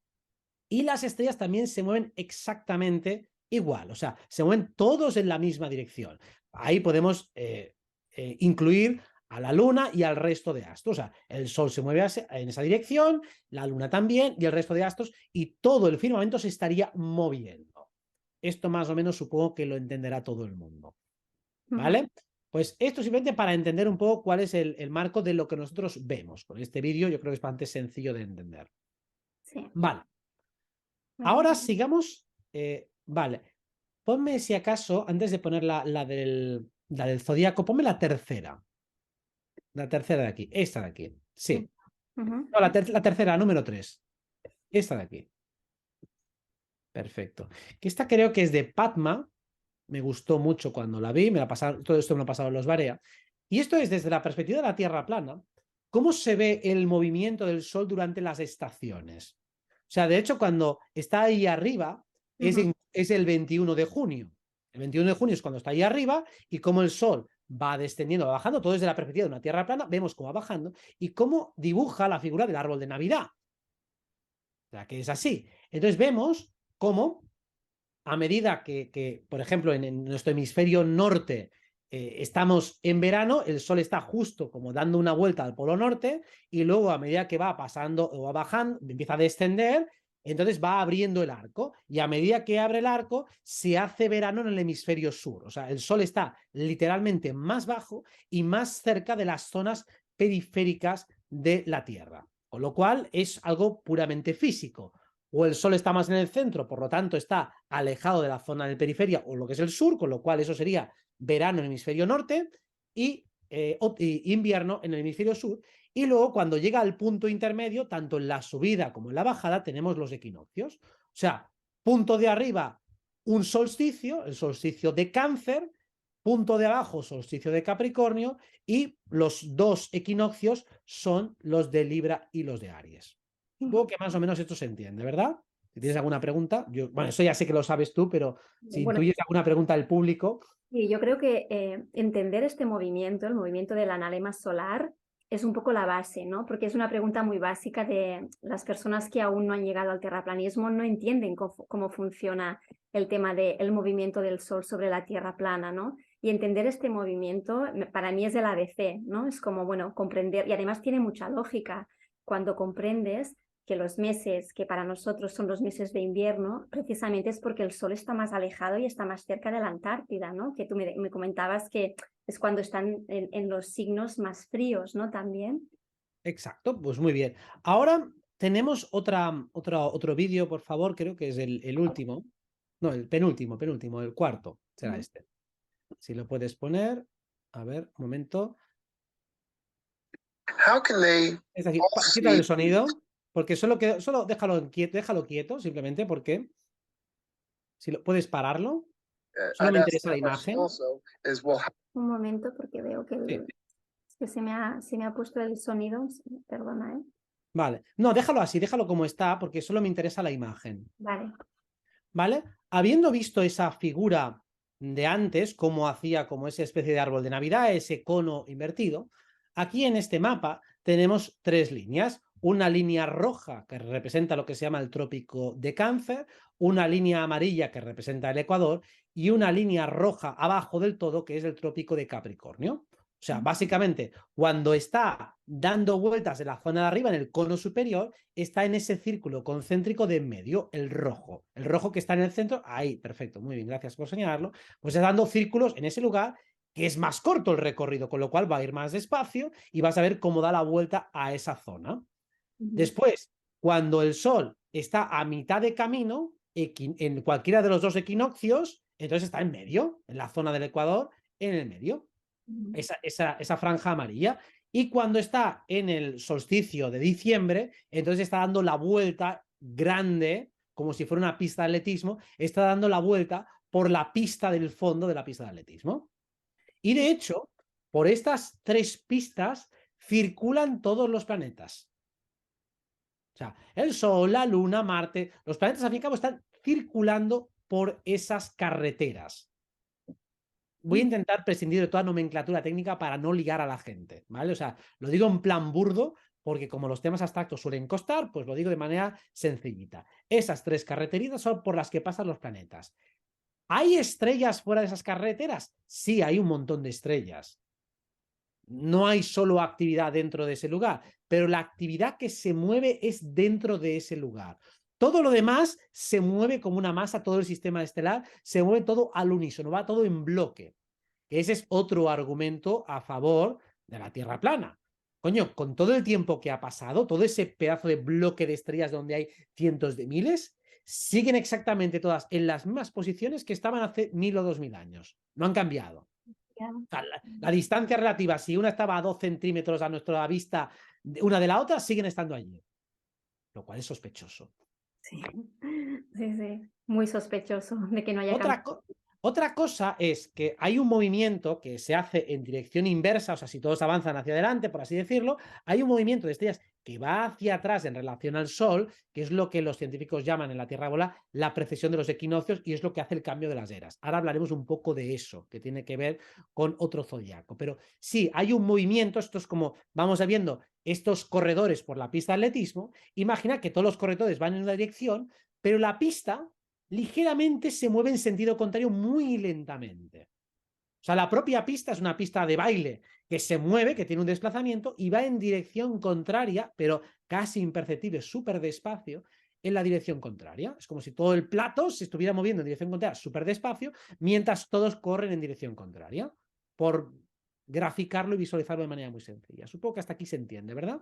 [SPEAKER 2] y las estrellas también se mueven exactamente igual. O sea, se mueven todos en la misma dirección. Ahí podemos incluir a la luna y al resto de astros. O sea, el sol se mueve en esa dirección, la luna también y el resto de astros y todo el firmamento se estaría moviendo. Esto más o menos supongo que lo entenderá todo el mundo. ¿Vale? Pues esto simplemente para entender un poco cuál es el marco de lo que nosotros vemos. Con este vídeo yo creo que es bastante sencillo de entender.
[SPEAKER 1] Sí.
[SPEAKER 2] Vale. Ahora sigamos. Vale. Ponme si acaso, antes de poner la del zodíaco, ponme la tercera. La tercera de aquí. Esta de aquí. Sí. No, la tercera, número 3. Esta de aquí. Perfecto. Que esta creo que es de Padma. Me gustó mucho cuando la vi. Todo esto me lo pasaron los Barea. Y esto es desde la perspectiva de la Tierra plana. ¿Cómo se ve el movimiento del Sol durante las estaciones? O sea, de hecho, cuando está ahí arriba, es el 21 de junio. El 21 de junio es cuando está ahí arriba y cómo el Sol va descendiendo, va bajando, todo desde la perspectiva de una Tierra plana, vemos cómo va bajando y cómo dibuja la figura del árbol de Navidad. O sea, que es así. Entonces vemos cómo a medida que por ejemplo, en nuestro hemisferio norte estamos en verano, el sol está justo como dando una vuelta al polo norte y luego a medida que va pasando o va bajando, empieza a descender, entonces va abriendo el arco y a medida que abre el arco se hace verano en el hemisferio sur. O sea, el sol está literalmente más bajo y más cerca de las zonas periféricas de la Tierra, con lo cual es algo puramente físico. O el Sol está más en el centro, por lo tanto está alejado de la zona de periferia o lo que es el sur, con lo cual eso sería verano en el hemisferio norte y invierno en el hemisferio sur. Y luego cuando llega al punto intermedio, tanto en la subida como en la bajada, tenemos los equinoccios. O sea, punto de arriba, un solsticio, el solsticio de Cáncer, punto de abajo, solsticio de Capricornio, y los dos equinoccios son los de Libra y los de Aries. Supongo que más o menos esto se entiende, ¿verdad? Si tienes alguna pregunta, bueno, eso ya sé que lo sabes tú, pero si intuyes alguna pregunta del público.
[SPEAKER 1] Sí, yo creo que entender este movimiento, el movimiento del analema solar, es un poco la base, ¿no? Porque es una pregunta muy básica de las personas que aún no han llegado al terraplanismo, no entienden cómo funciona el tema del movimiento del Sol sobre la Tierra plana, ¿no? Y entender este movimiento para mí es el ABC, ¿no? Es como, bueno, comprender, y además tiene mucha lógica cuando comprendes que los meses que para nosotros son los meses de invierno, precisamente es porque el Sol está más alejado y está más cerca de la Antártida, ¿no? Que tú me comentabas que es cuando están en los signos más fríos, ¿no? También.
[SPEAKER 2] Exacto, pues muy bien. Ahora tenemos otro vídeo, por favor, creo que es el último. No, el penúltimo, el cuarto será este. Si lo puedes poner. A ver, un momento. Es decir, quita el sonido, porque solo déjalo quieto, simplemente porque si lo puedes pararlo. Solo me interesa la imagen.
[SPEAKER 1] Un momento, porque veo que,
[SPEAKER 2] Sí.
[SPEAKER 1] que se me ha puesto el sonido. Perdona, ¿eh?
[SPEAKER 2] Vale. No, déjalo así, déjalo como está, porque solo me interesa la imagen.
[SPEAKER 1] Vale.
[SPEAKER 2] ¿Vale? Habiendo visto esa figura de antes, cómo hacía como esa especie de árbol de Navidad, ese cono invertido, aquí en este mapa tenemos tres líneas. Una línea roja que representa lo que se llama el trópico de Cáncer, una línea amarilla que representa el Ecuador y una línea roja abajo del todo que es el trópico de Capricornio. O sea, básicamente, cuando está dando vueltas en la zona de arriba, en el cono superior, está en ese círculo concéntrico de en medio, el rojo. El rojo que está en el centro, ahí, perfecto, muy bien, gracias por señalarlo. Pues está dando círculos en ese lugar, que es más corto el recorrido, con lo cual va a ir más despacio y vas a ver cómo da la vuelta a esa zona. Después, cuando el Sol está a mitad de camino, en cualquiera de los dos equinoccios, entonces está en medio, en la zona del Ecuador, en el medio. esa franja amarilla. Y cuando está en el solsticio de diciembre, entonces está dando la vuelta grande, como si fuera una pista de atletismo, está dando la vuelta por la pista del fondo de la pista de atletismo. Y de hecho, por estas tres pistas circulan todos los planetas. O sea, el Sol, la Luna, Marte, los planetas al fin y al cabo están circulando por esas carreteras. Voy a intentar prescindir de toda nomenclatura técnica para no ligar a la gente, ¿vale? O sea, lo digo en plan burdo, porque como los temas abstractos suelen costar, pues lo digo de manera sencillita. Esas tres carreteritas son por las que pasan los planetas. ¿Hay estrellas fuera de esas carreteras? Sí, hay un montón de estrellas. No hay solo actividad dentro de ese lugar, pero la actividad que se mueve es dentro de ese lugar. Todo lo demás se mueve como una masa, todo el sistema estelar se mueve todo al unísono, va todo en bloque. Ese es otro argumento a favor de la Tierra plana. Coño, con todo el tiempo que ha pasado, todo ese pedazo de bloque de estrellas donde hay cientos de miles, siguen exactamente todas en las mismas posiciones que estaban hace 1000 o 2000 años. No han cambiado. O sea, la distancia relativa, si una estaba a 2 centímetros a nuestra vista una de la otra, siguen estando allí. Lo cual es sospechoso.
[SPEAKER 1] Sí, sí, sí. Muy sospechoso de que no haya cambiado.
[SPEAKER 2] Otra cosa es que hay un movimiento que se hace en dirección inversa, o sea, si todos avanzan hacia adelante, por así decirlo, hay un movimiento de estrellas que va hacia atrás en relación al Sol, que es lo que los científicos llaman en la Tierra bola la precesión de los equinoccios y es lo que hace el cambio de las eras. Ahora hablaremos un poco de eso, que tiene que ver con otro zodiaco. Pero sí, hay un movimiento, esto es como vamos viendo estos corredores por la pista de atletismo. Imagina que todos los corredores van en una dirección, pero la pista ligeramente se mueve en sentido contrario muy lentamente. O sea, la propia pista es una pista de baile que se mueve, que tiene un desplazamiento y va en dirección contraria, pero casi imperceptible, súper despacio, en la dirección contraria. Es como si todo el plato se estuviera moviendo en dirección contraria súper despacio, mientras todos corren en dirección contraria. Por graficarlo y visualizarlo de manera muy sencilla. Supongo que hasta aquí se entiende, ¿verdad?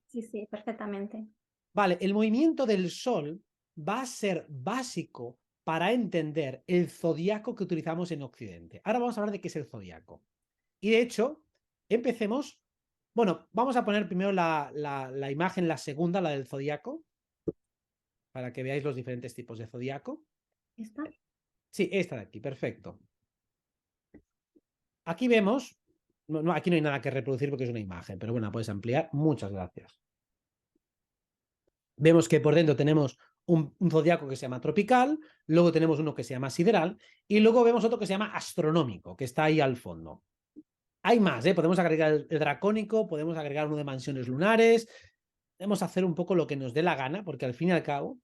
[SPEAKER 1] Sí, sí, perfectamente.
[SPEAKER 2] Vale, el movimiento del Sol va a ser básico para entender el zodiaco que utilizamos en Occidente. Ahora vamos a hablar de qué es el zodiaco. Y de hecho, empecemos. Bueno, vamos a poner primero la imagen, la segunda, la del zodiaco, para que veáis los diferentes tipos de zodiaco.
[SPEAKER 1] ¿Esta?
[SPEAKER 2] Sí, esta de aquí, perfecto. Aquí vemos, aquí no hay nada que reproducir porque es una imagen, pero bueno, puedes ampliar. Muchas gracias. Vemos que por dentro tenemos un zodiaco que se llama tropical, luego tenemos uno que se llama sideral y luego vemos otro que se llama astronómico, que está ahí al fondo. Hay más, podemos agregar el dracónico, podemos agregar uno de mansiones lunares, podemos hacer un poco lo que nos dé la gana, porque al fin y al cabo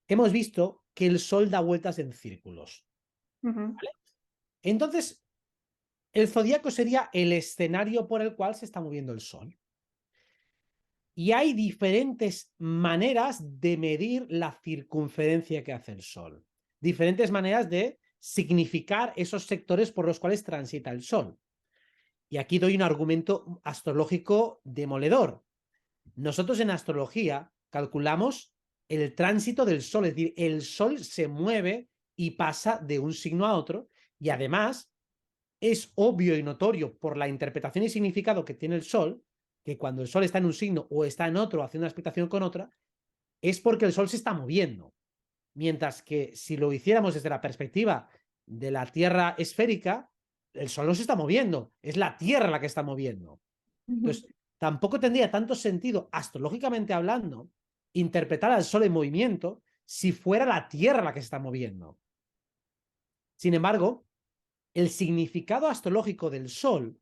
[SPEAKER 2] hemos visto que el Sol da vueltas en círculos. ¿Vale? Entonces, el zodiaco sería el escenario por el cual se está moviendo el Sol. Y hay diferentes maneras de medir la circunferencia que hace el Sol. Diferentes maneras de significar esos sectores por los cuales transita el Sol. Y aquí doy un argumento astrológico demoledor. Nosotros en astrología calculamos el tránsito del Sol, es decir, el Sol se mueve y pasa de un signo a otro y además es obvio y notorio por la interpretación y significado que tiene el Sol que cuando el Sol está en un signo o está en otro haciendo una expectación con otra, es porque el Sol se está moviendo. Mientras que si lo hiciéramos desde la perspectiva de la Tierra esférica, el Sol no se está moviendo, es la Tierra la que está moviendo. Entonces, tampoco tendría tanto sentido, astrológicamente hablando, interpretar al Sol en movimiento si fuera la Tierra la que se está moviendo. Sin embargo, el significado astrológico del Sol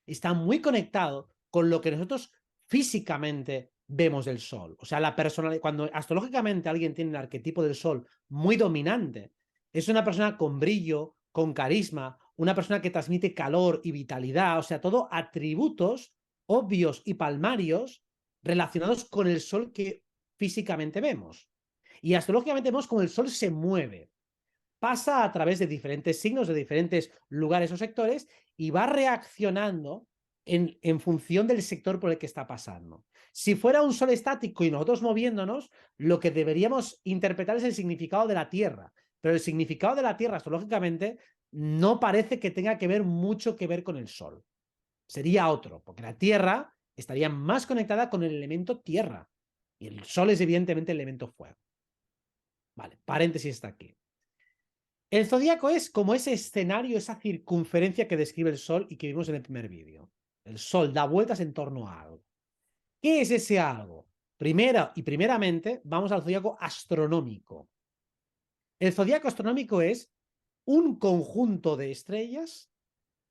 [SPEAKER 2] está muy conectado con lo que nosotros físicamente vemos del Sol. O sea, la personalidad, cuando astrológicamente alguien tiene el arquetipo del Sol muy dominante, es una persona con brillo, con carisma, una persona que transmite calor y vitalidad, o sea, todo atributos obvios y palmarios relacionados con el Sol que físicamente vemos. Y astrológicamente vemos cómo el Sol se mueve, pasa a través de diferentes signos, de diferentes lugares o sectores, y va reaccionando en función del sector por el que está pasando. Si fuera un Sol estático y nosotros moviéndonos, lo que deberíamos interpretar es el significado de la Tierra. Pero el significado de la Tierra, astrológicamente, no parece que tenga que ver mucho que ver con el Sol. sería otro, porque la Tierra estaría más conectada con el elemento tierra y el Sol es evidentemente el elemento fuego. Vale, paréntesis está aquí. El zodíaco es como ese escenario, esa circunferencia que describe el Sol y que vimos en el primer vídeo. El Sol da vueltas en torno a algo. ¿Qué es ese algo? Primeramente, vamos al zodíaco astronómico. El zodíaco astronómico es un conjunto de estrellas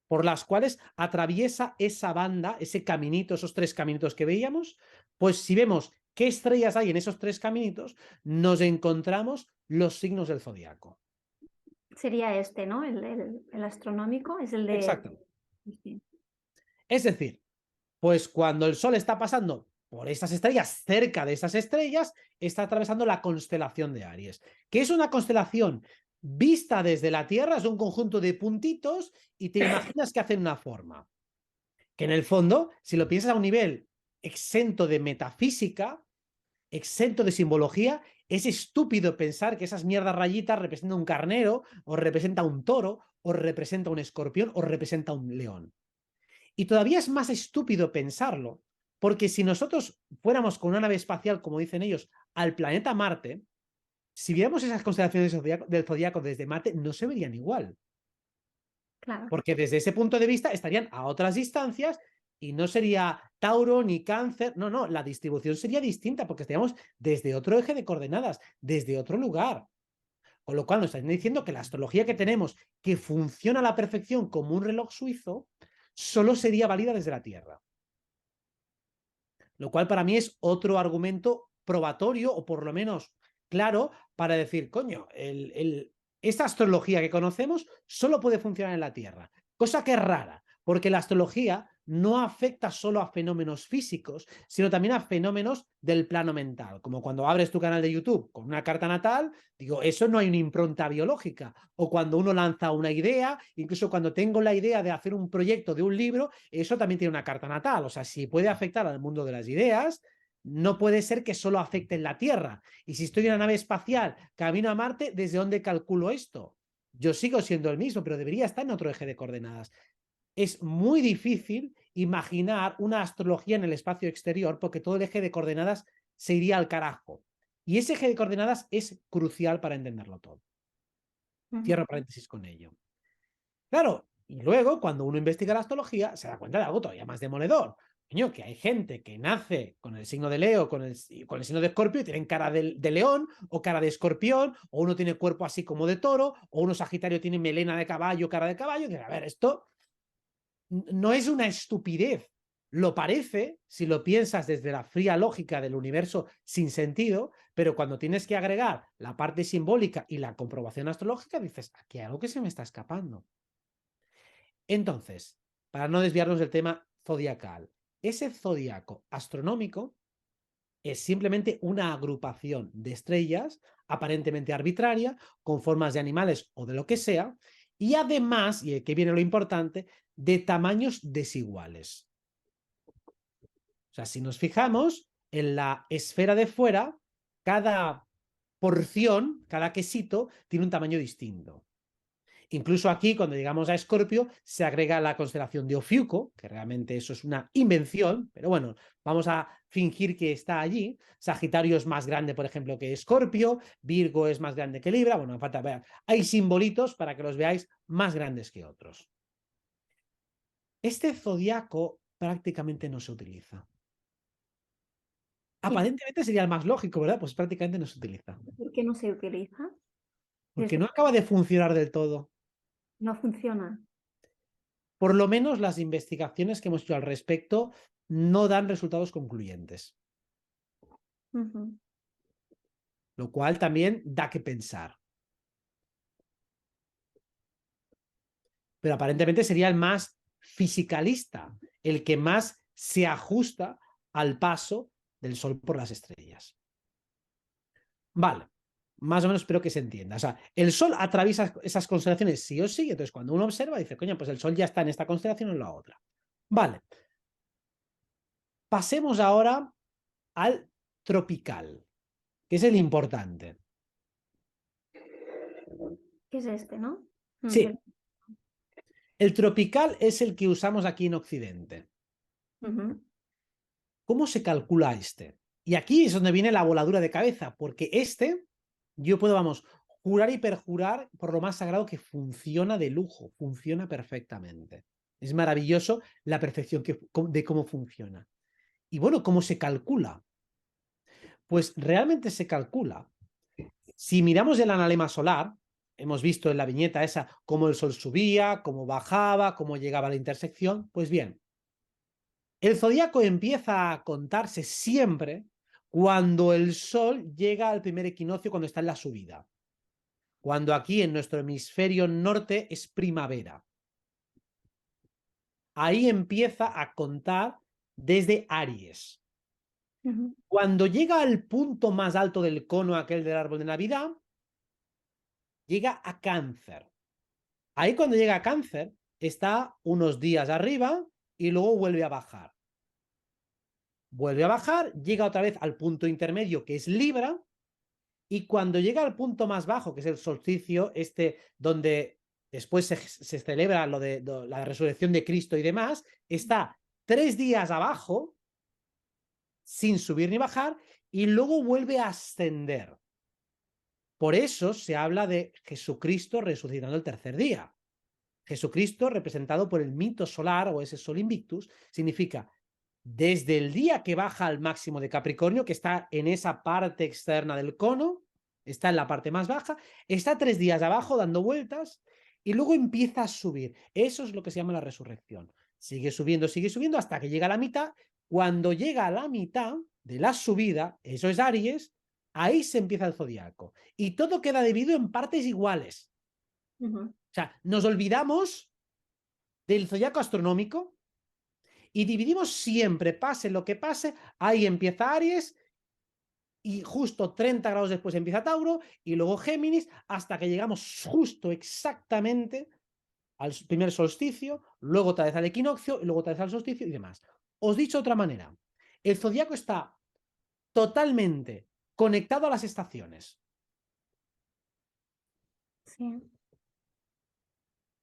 [SPEAKER 2] por las cuales atraviesa esa banda, ese caminito, esos tres caminitos que veíamos. Pues si vemos qué estrellas hay en esos tres caminitos, nos encontramos los signos del zodiaco.
[SPEAKER 1] Sería este, ¿no? El astronómico, es el de...
[SPEAKER 2] Exacto.
[SPEAKER 1] Sí.
[SPEAKER 2] Es decir, pues cuando el Sol está pasando por estas estrellas, cerca de esas estrellas, está atravesando la constelación de Aries. ¿Qué es una constelación? Vista desde la Tierra, es un conjunto de puntitos y te imaginas que hacen una forma. Que en el fondo, si lo piensas a un nivel exento de metafísica, exento de simbología, es estúpido pensar que esas mierdas rayitas representan un carnero, o representa un toro, o representa un escorpión, o representa un león. Y todavía es más estúpido pensarlo, porque si nosotros fuéramos con una nave espacial, como dicen ellos, al planeta Marte, si viéramos esas constelaciones del zodiaco desde Marte, no se verían igual.
[SPEAKER 1] Claro.
[SPEAKER 2] Porque desde ese punto de vista estarían a otras distancias y no sería Tauro ni Cáncer. No, no, la distribución sería distinta porque estaríamos desde otro eje de coordenadas, desde otro lugar. Con lo cual nos están diciendo que la astrología que tenemos, que funciona a la perfección como un reloj suizo, solo sería válida desde la Tierra. Lo cual para mí es otro argumento probatorio o por lo menos claro para decir, coño, esta astrología que conocemos solo puede funcionar en la Tierra, cosa que es rara, porque la astrología no afecta solo a fenómenos físicos, sino también a fenómenos del plano mental, como cuando abres tu canal de YouTube con una carta natal, digo, eso no hay una impronta biológica, o cuando uno lanza una idea, incluso cuando tengo la idea de hacer un proyecto de un libro, eso también tiene una carta natal, o sea, si puede afectar al mundo de las ideas, no puede ser que solo afecte en la Tierra. Y si estoy en una nave espacial, camino a Marte, ¿desde dónde calculo esto? Yo sigo siendo el mismo, pero debería estar en otro eje de coordenadas. Es muy difícil imaginar una astrología en el espacio exterior porque todo el eje de coordenadas se iría al carajo. Y ese eje de coordenadas es crucial para entenderlo todo. Cierro paréntesis con ello. Claro, y luego cuando uno investiga la astrología se da cuenta de algo todavía más demoledor. Coño, que hay gente que nace con el signo de Leo, con el signo de Escorpio y tienen cara de león o cara de escorpión, o uno tiene cuerpo así como de toro, o uno Sagitario tiene melena de caballo, cara de caballo. Que, a ver, esto no es una estupidez. Lo parece si lo piensas desde la fría lógica del universo sin sentido, pero cuando tienes que agregar la parte simbólica y la comprobación astrológica, dices, aquí hay algo que se me está escapando. Entonces, para no desviarnos del tema zodiacal, ese zodiaco astronómico es simplemente una agrupación de estrellas aparentemente arbitraria, con formas de animales o de lo que sea, y además, y aquí viene lo importante, de tamaños desiguales. O sea, si nos fijamos en la esfera de fuera, cada porción, cada quesito, tiene un tamaño distinto. Incluso aquí, cuando llegamos a Escorpio, se agrega la constelación de Ofiuco, que realmente eso es una invención, pero bueno, vamos a fingir que está allí. Sagitario es más grande, por ejemplo, que Escorpio, Virgo es más grande que Libra, bueno, falta ver. Hay simbolitos para que los veáis más grandes que otros. Este zodiaco prácticamente no se utiliza.
[SPEAKER 1] ¿Y
[SPEAKER 2] Aparentemente sería el más lógico, ¿verdad? Pues prácticamente no se utiliza.
[SPEAKER 1] por qué no se utiliza?
[SPEAKER 2] Porque no acaba de funcionar del todo.
[SPEAKER 1] No funciona.
[SPEAKER 2] Por lo menos las investigaciones que hemos hecho al respecto no dan resultados concluyentes. Lo cual también da que pensar. Pero aparentemente sería el más fisicalista, el que más se ajusta al paso del Sol por las estrellas. Vale, más o menos espero que se entienda. O sea, el Sol atraviesa esas constelaciones sí o sí, entonces cuando uno observa dice, coño, pues el Sol ya está en esta constelación o en la otra. Vale. Pasemos ahora al tropical, que es el importante.
[SPEAKER 1] ¿Qué es este, no?
[SPEAKER 2] Sí, El tropical es el que usamos aquí en Occidente.
[SPEAKER 1] Ujú,
[SPEAKER 2] ¿Cómo se calcula este? Y aquí es donde viene la voladura de cabeza, porque este, yo puedo, vamos, jurar y perjurar por lo más sagrado que funciona de lujo, funciona perfectamente. Es maravilloso la perfección de cómo funciona. Y bueno, ¿cómo se calcula? Pues realmente se calcula. Si miramos el analema solar, hemos visto en la viñeta esa cómo el sol subía, cómo bajaba, cómo llegaba a la intersección. Pues bien, el zodiaco empieza a contarse siempre cuando el sol llega al primer equinoccio, cuando está en la subida. Cuando aquí en nuestro hemisferio norte es primavera. Ahí empieza a contar desde Aries.
[SPEAKER 1] ujú,
[SPEAKER 2] Cuando llega al punto más alto del cono, aquel del árbol de Navidad, llega a Cáncer. Ahí cuando llega a Cáncer, está unos días arriba y luego vuelve a bajar. Vuelve a bajar, llega otra vez al punto intermedio que es Libra, y cuando llega al punto más bajo, que es el solsticio, donde después se celebra la resurrección de Cristo y demás, está 3 días abajo, sin subir ni bajar, y luego vuelve a ascender. Por eso se habla de Jesucristo resucitando el tercer día. Jesucristo, representado por el mito solar o ese sol invictus, significa desde el día que baja al máximo de Capricornio, que está en esa parte externa del cono, está en la parte más baja, está 3 días abajo dando vueltas y luego empieza a subir. Eso es lo que se llama la resurrección. Sigue subiendo hasta que llega a la mitad. Cuando llega a la mitad de la subida, eso es Aries, ahí se empieza el zodiaco. Y todo queda dividido en partes iguales.
[SPEAKER 1] ujú.
[SPEAKER 2] O sea, nos olvidamos del zodiaco astronómico y dividimos siempre, pase lo que pase, ahí empieza Aries y justo 30 grados después empieza Tauro y luego Géminis hasta que llegamos justo exactamente al primer solsticio, luego otra vez al equinoccio y luego otra vez al solsticio y demás. Os dicho de otra manera, el zodiaco está totalmente conectado a las estaciones.
[SPEAKER 1] Sí,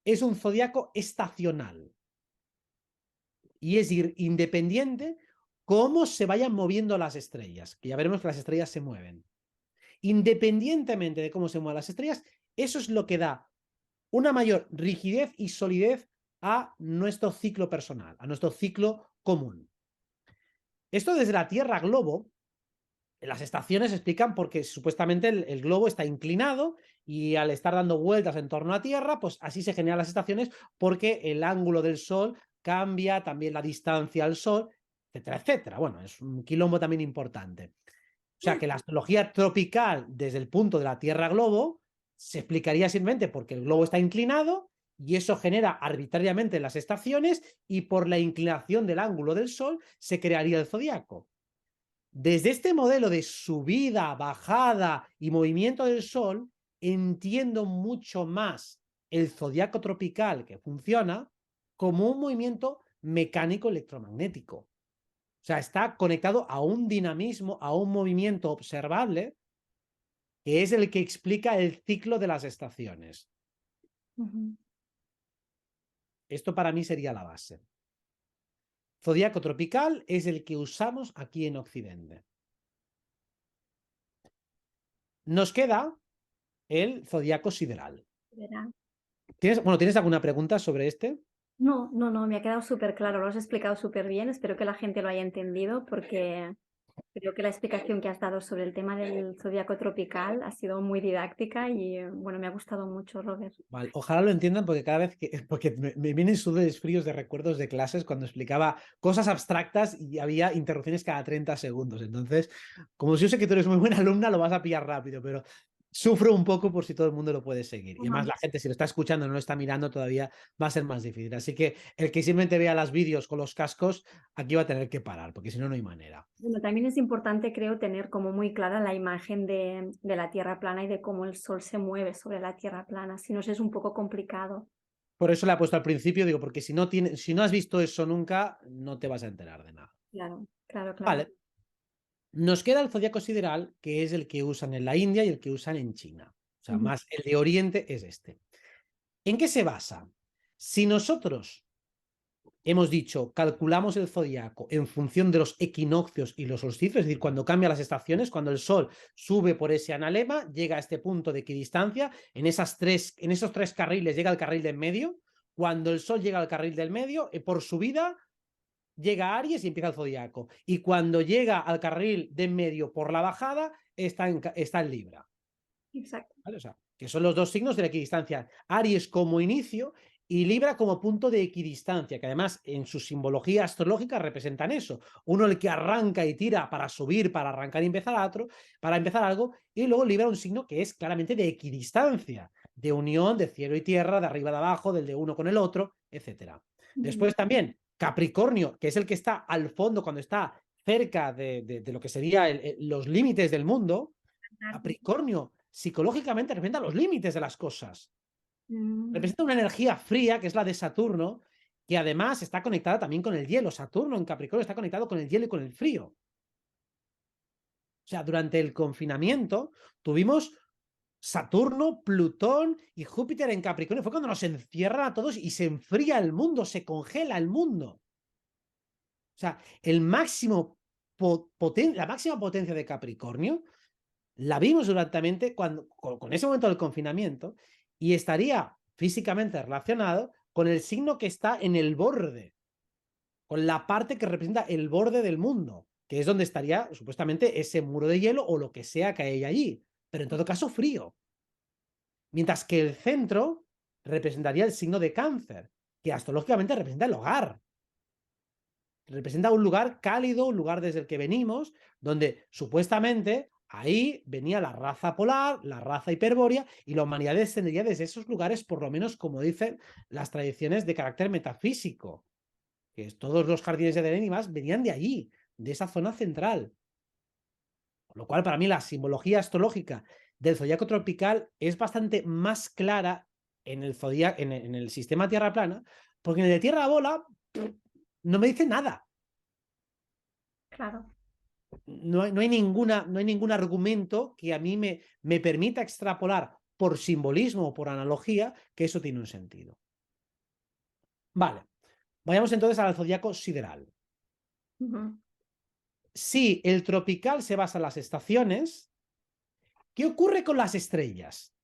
[SPEAKER 2] Es un zodiaco estacional y es independiente cómo se vayan moviendo las estrellas, que ya veremos que las estrellas se mueven. Independientemente de cómo se muevan las estrellas, eso es lo que da una mayor rigidez y solidez a nuestro ciclo personal, a nuestro ciclo común. Esto desde la Tierra globo, las estaciones explican porque supuestamente el globo está inclinado y al estar dando vueltas en torno a la Tierra, pues así se generan las estaciones porque el ángulo del Sol cambia, también la distancia al Sol, etcétera, etcétera. Bueno, es un quilombo también importante. O sea que la astrología tropical desde el punto de la Tierra globo se explicaría simplemente porque el globo está inclinado y eso genera arbitrariamente las estaciones y por la inclinación del ángulo del Sol se crearía el zodiaco. Desde este modelo de subida, bajada y movimiento del Sol, entiendo mucho más el zodiaco tropical que funciona como un movimiento mecánico electromagnético. O sea, está conectado a un dinamismo, a un movimiento observable, que es el que explica el ciclo de las estaciones.
[SPEAKER 1] ujú.
[SPEAKER 2] Esto para mí sería la base. Zodiaco tropical es el que usamos aquí en Occidente. Nos queda el zodiaco sideral.
[SPEAKER 1] Verá.
[SPEAKER 2] ¿Tienes alguna pregunta sobre este?
[SPEAKER 1] No, no, no, me ha quedado súper claro, lo has explicado súper bien, espero que la gente lo haya entendido porque creo que la explicación que has dado sobre el tema del zodiaco tropical ha sido muy didáctica y bueno, me ha gustado mucho, Robert.
[SPEAKER 2] Vale, ojalá lo entiendan porque cada vez que, porque me vienen sudores fríos de recuerdos de clases cuando explicaba cosas abstractas y había interrupciones cada 30 segundos. Entonces, como si yo sé que tú eres muy buena alumna, lo vas a pillar rápido, pero sufro un poco por si todo el mundo lo puede seguir. Y además
[SPEAKER 1] Ajá.
[SPEAKER 2] la gente, si lo está escuchando, no lo está mirando todavía, va a ser más difícil. Así que el que simplemente vea los vídeos con los cascos, aquí va a tener que parar, porque si no, no hay manera.
[SPEAKER 1] Bueno, también es importante, creo, tener como muy clara la imagen de la Tierra plana y de cómo el Sol se mueve sobre la Tierra plana, si no es un poco complicado.
[SPEAKER 2] Por eso le he puesto al principio, digo, porque si no has visto eso nunca, no te vas a enterar de nada.
[SPEAKER 1] Claro, claro, claro.
[SPEAKER 2] Vale. Nos queda el zodiaco sideral, que es el que usan en la India y el que usan en China. O sea,
[SPEAKER 1] Ujú,
[SPEAKER 2] más el de Oriente es este. ¿En qué se basa? Si nosotros hemos dicho, calculamos el zodiaco en función de los equinoccios y los solsticios, es decir, cuando cambian las estaciones, cuando el Sol sube por ese analema, llega a este punto de equidistancia, en esos tres carriles llega al carril de en medio, cuando el Sol llega al carril del medio, por subida llega a Aries y empieza el zodiaco. Y cuando llega al carril de en medio por la bajada, está en Libra.
[SPEAKER 1] Exacto.
[SPEAKER 2] ¿Vale? O sea, que son los dos signos de la equidistancia. Aries como inicio y Libra como punto de equidistancia, que además en su simbología astrológica representan eso. Uno el que arranca y tira para subir, para arrancar y empezar otro, para empezar algo, y luego Libra un signo que es claramente de equidistancia, de unión de cielo y tierra, de arriba de abajo, del de uno con el otro, etc. Después también Capricornio, que es el que está al fondo cuando está cerca de lo que serían los límites del mundo. Capricornio psicológicamente representa los límites de las cosas. Representa una energía fría, que es la de Saturno, que además está conectada también con el hielo. Saturno en Capricornio está conectado con el hielo y con el frío. O sea, durante el confinamiento tuvimos Saturno, Plutón y Júpiter en Capricornio. Fue cuando nos encierran a todos y se enfría el mundo, se congela el mundo. O sea, la máxima potencia de Capricornio la vimos durante con ese momento del confinamiento y estaría físicamente relacionado con el signo que está en el borde, con la parte que representa el borde del mundo, que es donde estaría supuestamente ese muro de hielo o lo que sea que hay allí, pero en todo caso frío. Mientras que el centro representaría el signo de Cáncer, que astrológicamente representa el hogar. Representa un lugar cálido, un lugar desde el que venimos, donde supuestamente ahí venía la raza polar, la raza hiperbórea, y la humanidad descendería desde esos lugares, por lo menos como dicen las tradiciones de carácter metafísico, que todos los jardines de Edén y más venían de allí, de esa zona central. Con lo cual, para mí, la simbología astrológica del zodiaco tropical es bastante más clara en el sistema Tierra plana, porque en el de Tierra bola no me dice nada.
[SPEAKER 1] Claro.
[SPEAKER 2] No hay ningún argumento que a mí me permita extrapolar por simbolismo o por analogía que eso tiene un sentido. Vale, vayamos entonces al zodiaco sideral. Si el tropical se basa en las estaciones, ¿qué ocurre con las estrellas?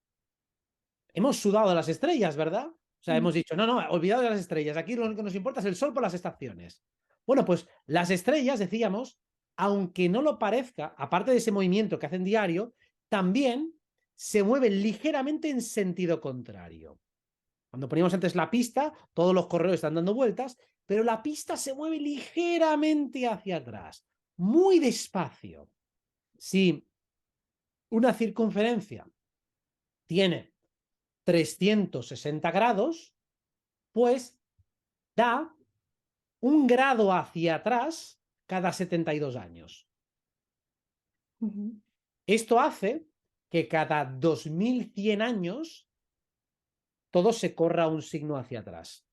[SPEAKER 2] Hemos sudado de las estrellas, ¿verdad? O sea, hemos dicho, no, olvidado de las estrellas, aquí lo que nos importa es el sol por las estaciones. Bueno, pues las estrellas, decíamos, aunque no lo parezca, aparte de ese movimiento que hacen diario, también se mueven ligeramente en sentido contrario. Cuando poníamos antes la pista, todos los correos están dando vueltas, pero la pista se mueve ligeramente hacia atrás, muy despacio. Si una circunferencia tiene 360 grados, pues da un grado hacia atrás cada 72 años. Esto hace que cada 2100 años todo se corra un signo hacia atrás.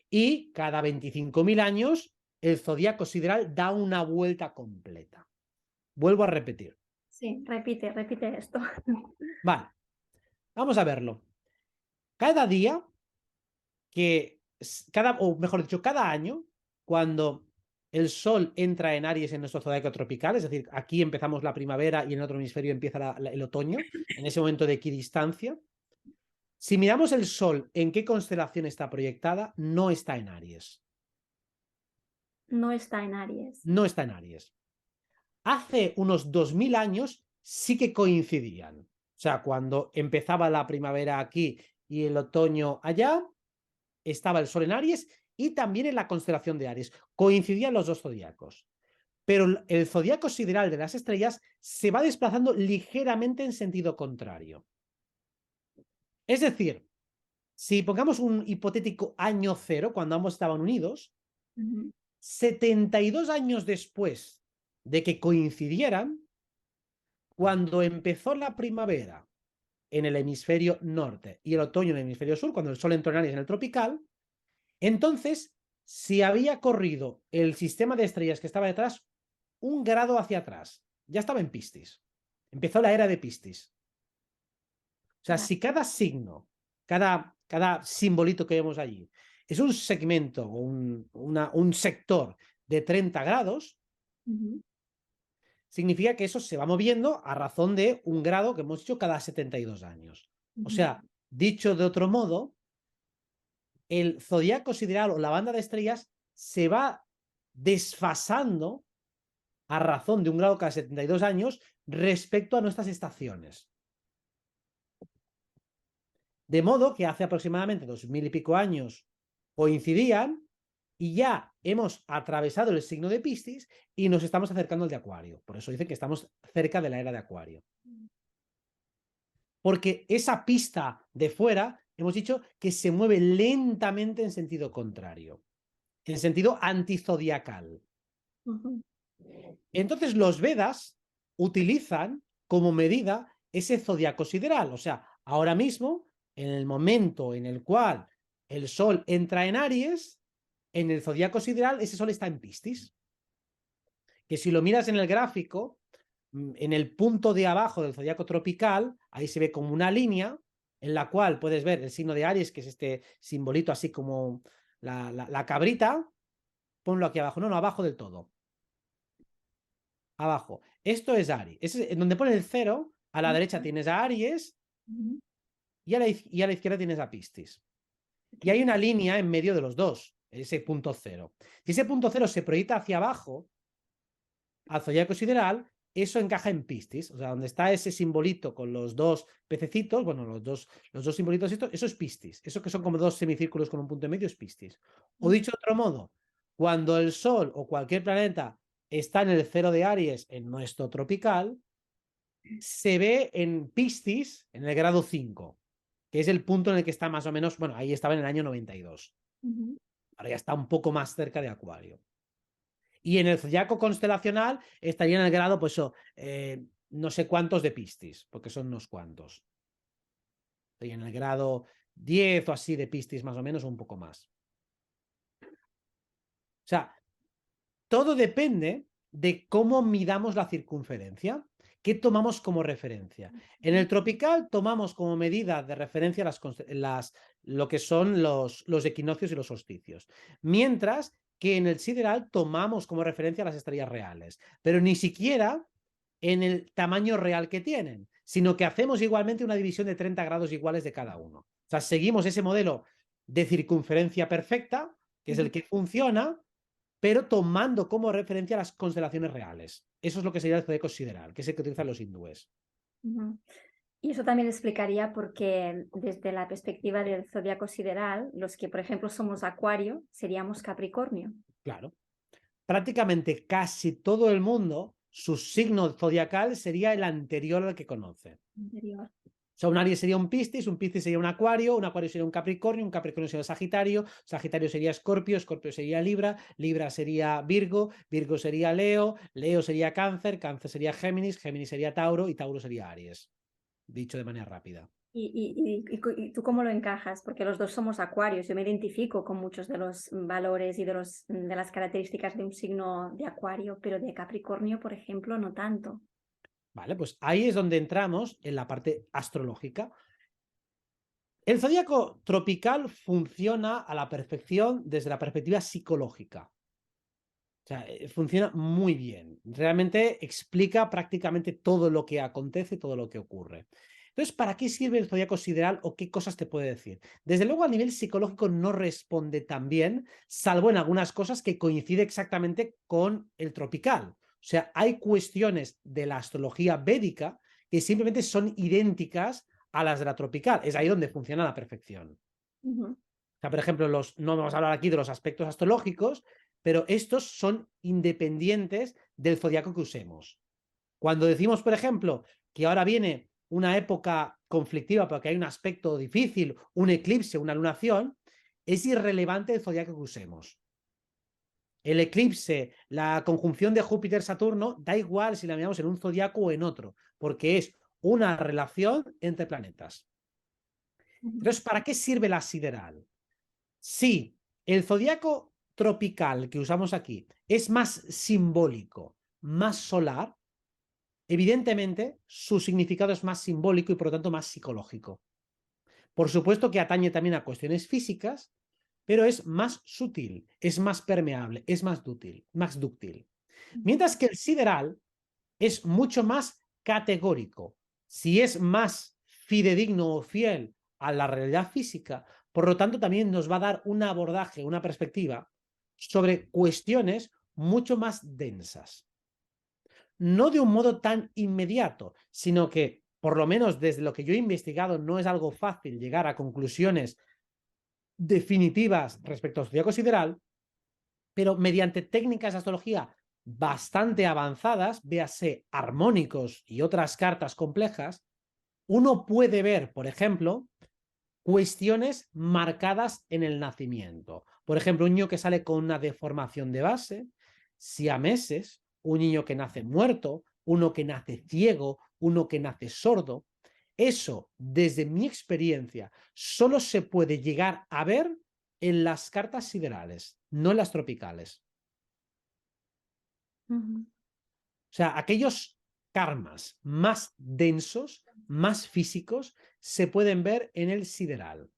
[SPEAKER 2] Y cada 25.000 años el zodiaco sideral da una vuelta completa. Vuelvo a repetir.
[SPEAKER 1] Sí, repite esto.
[SPEAKER 2] Vale, vamos a verlo. Cada día o mejor dicho, cada año, cuando el Sol entra en Aries en nuestro zodiaco tropical, es decir, aquí empezamos la primavera y en el otro hemisferio empieza el otoño, en ese momento de equidistancia. Si miramos el Sol en qué constelación está proyectada, no está en Aries.
[SPEAKER 1] No está en Aries.
[SPEAKER 2] No está en Aries. Hace unos 2000 años sí que coincidían. O sea, cuando empezaba la primavera aquí y el otoño allá, estaba el Sol en Aries y también en la constelación de Aries. Coincidían los dos zodiacos. Pero el zodiaco sideral de las estrellas se va desplazando ligeramente en sentido contrario. Es decir, si pongamos un hipotético año cero, cuando ambos estaban unidos, 72 años después de que coincidieran, cuando empezó la primavera en el hemisferio norte y el otoño en el hemisferio sur, cuando el Sol entró en Aries en el tropical, entonces, si había corrido el sistema de estrellas que estaba detrás un grado hacia atrás, ya estaba en Piscis. Empezó la era de Piscis. O sea, si cada signo, cada cada simbolito que vemos allí, es un segmento o un sector de 30 grados, significa que eso se va moviendo a razón de 1 grado que hemos dicho cada 72 años. O sea, dicho de otro modo, el zodiaco sideral o la banda de estrellas se va desfasando a razón de 1 grado cada 72 años respecto a nuestras estaciones. De modo que hace aproximadamente 2000 y pico años coincidían y ya hemos atravesado el signo de Piscis y nos estamos acercando al de Acuario. Por eso dicen que estamos cerca de la era de Acuario. Porque esa pista de fuera, hemos dicho que se mueve lentamente en sentido contrario, en sentido antizodiacal. Entonces los Vedas utilizan como medida ese zodiaco sideral. O sea, ahora mismo, en el momento en el cual el Sol entra en Aries, en el zodiaco sideral ese Sol está en Piscis. Que si lo miras en el gráfico, en el punto de abajo del zodiaco tropical, ahí se ve como una línea en la cual puedes ver el signo de Aries, que es este simbolito así como la cabrita. Ponlo aquí abajo, no, abajo del todo. Abajo. Esto es Aries. Es en donde pone el 0, a la derecha tienes a Aries y a la izquierda tienes a Piscis. Y hay una línea en medio de los dos, ese punto 0. Si ese punto 0 se proyecta hacia abajo, al zodiaco sideral, eso encaja en Piscis. O sea, donde está ese simbolito con los dos pececitos, bueno, los dos simbolitos, eso es Piscis. Eso que son como dos semicírculos con un punto en medio es Piscis. O dicho de otro modo, cuando el Sol o cualquier planeta está en el 0 de Aries, en nuestro tropical, se ve en Piscis, en el grado 5, que es el punto en el que está más o menos, bueno, ahí estaba en el año 92. Ahora ya está un poco más cerca de Acuario. Y en el zodiaco constelacional estaría en el grado, pues no sé cuántos de Piscis, porque son unos cuantos. Estoy en el grado 10 o así de Piscis, más o menos, o un poco más. O sea, todo depende de cómo midamos la circunferencia. ¿Qué tomamos como referencia? En el tropical tomamos como medida de referencia lo que son los equinoccios y los solsticios. Mientras que en el sideral tomamos como referencia las estrellas reales, pero ni siquiera en el tamaño real que tienen, sino que hacemos igualmente una división de 30 grados iguales de cada uno. O sea, seguimos ese modelo de circunferencia perfecta, que es el que funciona, pero tomando como referencia las constelaciones reales. Eso es lo que sería el zodiaco sideral, que es el que utilizan los hindúes.
[SPEAKER 1] Y eso también explicaría por qué desde la perspectiva del zodiaco sideral, los que, por ejemplo, somos Acuario, seríamos Capricornio.
[SPEAKER 2] Claro. Prácticamente casi todo el mundo, su signo zodiacal sería el anterior al que conoce.
[SPEAKER 1] Anterior.
[SPEAKER 2] O sea, un Aries sería un Piscis sería un Acuario sería un Capricornio sería Sagitario, Sagitario sería Escorpio, Escorpio sería Libra, Libra sería Virgo, Virgo sería Leo, Leo sería Cáncer, Cáncer sería Géminis, Géminis sería Tauro y Tauro sería Aries. Dicho de manera rápida.
[SPEAKER 1] ¿Y tú cómo lo encajas? Porque los dos somos acuarios. Yo me identifico con muchos de los valores y de las características de un signo de acuario, pero de Capricornio, por ejemplo, no tanto.
[SPEAKER 2] Vale, pues ahí es donde entramos en la parte astrológica. El zodíaco tropical funciona a la perfección desde la perspectiva psicológica. O sea, funciona muy bien. Realmente explica prácticamente todo lo que acontece, todo lo que ocurre. Entonces, ¿para qué sirve el zodiaco sideral o qué cosas te puede decir? Desde luego, a nivel psicológico no responde tan bien, salvo en algunas cosas que coincide exactamente con el tropical. O sea, hay cuestiones de la astrología védica que simplemente son idénticas a las de la tropical. Es ahí donde funciona a la perfección. O sea, por ejemplo, no vamos a hablar aquí de los aspectos astrológicos, pero estos son independientes del zodiaco que usemos. Cuando decimos, por ejemplo, que ahora viene una época conflictiva porque hay un aspecto difícil, un eclipse, una lunación, es irrelevante el zodiaco que usemos. El eclipse, la conjunción de Júpiter-Saturno, da igual si la miramos en un zodiaco o en otro, porque es una relación entre planetas. Entonces, ¿para qué sirve la sideral? Sí, el zodiaco tropical que usamos aquí es más simbólico, más solar, evidentemente su significado es más simbólico y por lo tanto más psicológico. Por supuesto que atañe también a cuestiones físicas, pero es más sutil, es más permeable, es más dúctil, más dúctil. Mientras que el sideral es mucho más categórico. Si es más fidedigno o fiel a la realidad física, por lo tanto también nos va a dar un abordaje, una perspectiva sobre cuestiones mucho más densas. No de un modo tan inmediato, sino que, por lo menos desde lo que yo he investigado, no es algo fácil llegar a conclusiones definitivas respecto al zodiaco sideral, pero mediante técnicas de astrología bastante avanzadas, véase armónicos y otras cartas complejas, uno puede ver, por ejemplo, cuestiones marcadas en el nacimiento. Por ejemplo, un niño que sale con una deformación de base, siameses, un niño que nace muerto, uno que nace ciego, uno que nace sordo. Eso, desde mi experiencia, solo se puede llegar a ver en las cartas siderales, no en las tropicales. O sea, aquellos karmas más densos, más físicos, se pueden ver en el sideral.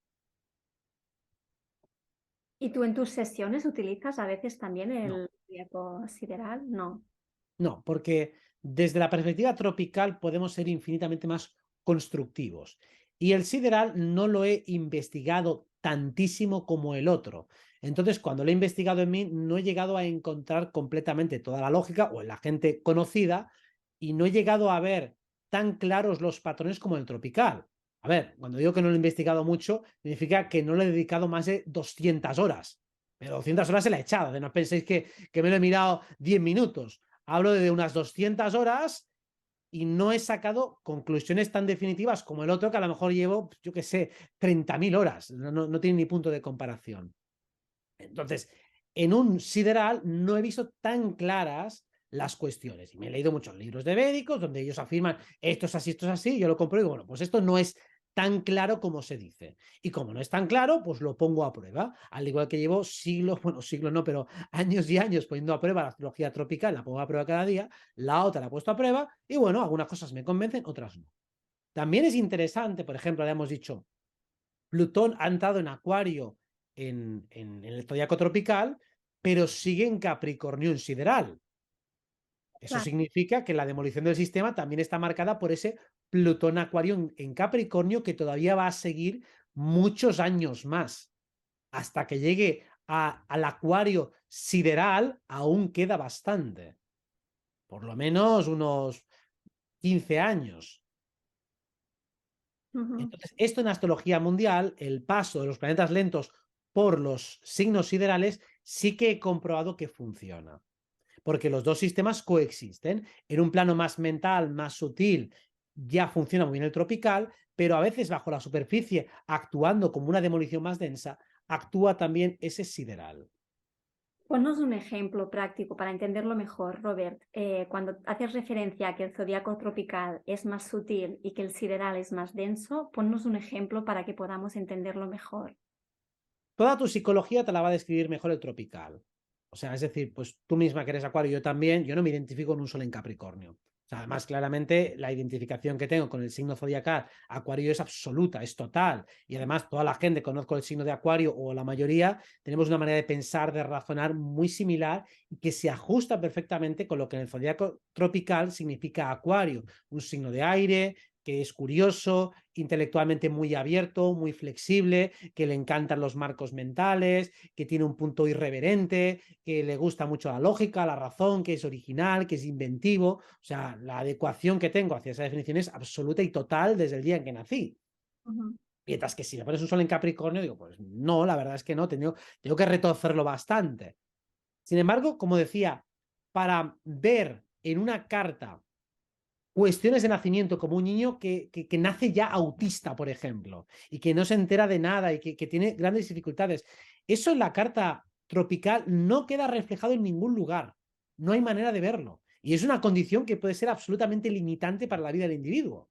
[SPEAKER 1] ¿Y tú en tus sesiones utilizas a veces también
[SPEAKER 2] No,
[SPEAKER 1] el zodiaco sideral? No.
[SPEAKER 2] no, porque desde la perspectiva tropical podemos ser infinitamente más constructivos. Y el sideral no lo he investigado tantísimo como el otro. Entonces, cuando lo he investigado en mí, no he llegado a encontrar completamente toda la lógica o en la gente conocida y no he llegado a ver tan claros los patrones como el tropical. A ver, cuando digo que no lo he investigado mucho, significa que no le he dedicado más de 200 horas. Pero 200 horas se la he echado. No penséis que me lo he mirado 10 minutos. Hablo de unas 200 horas y no he sacado conclusiones tan definitivas como el otro, que a lo mejor llevo, yo qué sé, 30.000 horas. No tiene ni punto de comparación. Entonces, en un sideral no he visto tan claras las cuestiones. Y me he leído muchos libros de médicos donde ellos afirman esto es así, esto es así. Y yo lo compro y digo, bueno, pues esto no es tan claro como se dice. Y como no es tan claro, pues lo pongo a prueba. Al igual que llevo siglos, bueno, siglos no, pero años y años poniendo a prueba la astrología tropical, la pongo a prueba cada día, la otra la he puesto a prueba y bueno, algunas cosas me convencen, otras no. También es interesante, por ejemplo, ya hemos dicho, Plutón ha entrado en Acuario en el zodiaco tropical, pero sigue en Capricornio en sideral. Eso
[SPEAKER 1] Claro.
[SPEAKER 2] significa que la demolición del sistema también está marcada por ese Plutón Acuario en Capricornio que todavía va a seguir muchos años más. Hasta que llegue al Acuario sideral, aún queda bastante. Por lo menos unos 15 años. Entonces, esto en astrología mundial, el paso de los planetas lentos por los signos siderales, sí que he comprobado que funciona. Porque los dos sistemas coexisten. En un plano más mental, más sutil, ya funciona muy bien el tropical, pero a veces bajo la superficie, actuando como una demolición más densa, actúa también ese sideral.
[SPEAKER 1] Ponnos un ejemplo práctico para entenderlo mejor, Robert. Cuando haces referencia a que el zodiaco tropical es más sutil y que el sideral es más denso, ponnos un ejemplo para que podamos entenderlo mejor.
[SPEAKER 2] Toda tu psicología te la va a describir mejor el tropical. O sea, es decir, pues tú misma que eres Acuario, yo también, yo no me identifico en un sol en Capricornio. O sea, además, claramente, la identificación que tengo con el signo zodiacal Acuario es absoluta, es total. Y además, toda la gente conozco el signo de Acuario, o la mayoría, tenemos una manera de pensar, de razonar muy similar y que se ajusta perfectamente con lo que en el zodiaco tropical significa Acuario, un signo de aire, que es curioso, intelectualmente muy abierto, muy flexible, que le encantan los marcos mentales, que tiene un punto irreverente, que le gusta mucho la lógica, la razón, que es original, que es inventivo. O sea, la adecuación que tengo hacia esa definición es absoluta y total desde el día en que nací. Mientras que si me pones un sol en Capricornio, digo, pues no, la verdad es que no, tengo que retorcerlo bastante. Sin embargo, como decía, para ver en una carta cuestiones de nacimiento, como un niño que nace ya autista, por ejemplo, y que no se entera de nada y que tiene grandes dificultades. Eso en la carta tropical no queda reflejado en ningún lugar. No hay manera de verlo. Y es una condición que puede ser absolutamente limitante para la vida del individuo.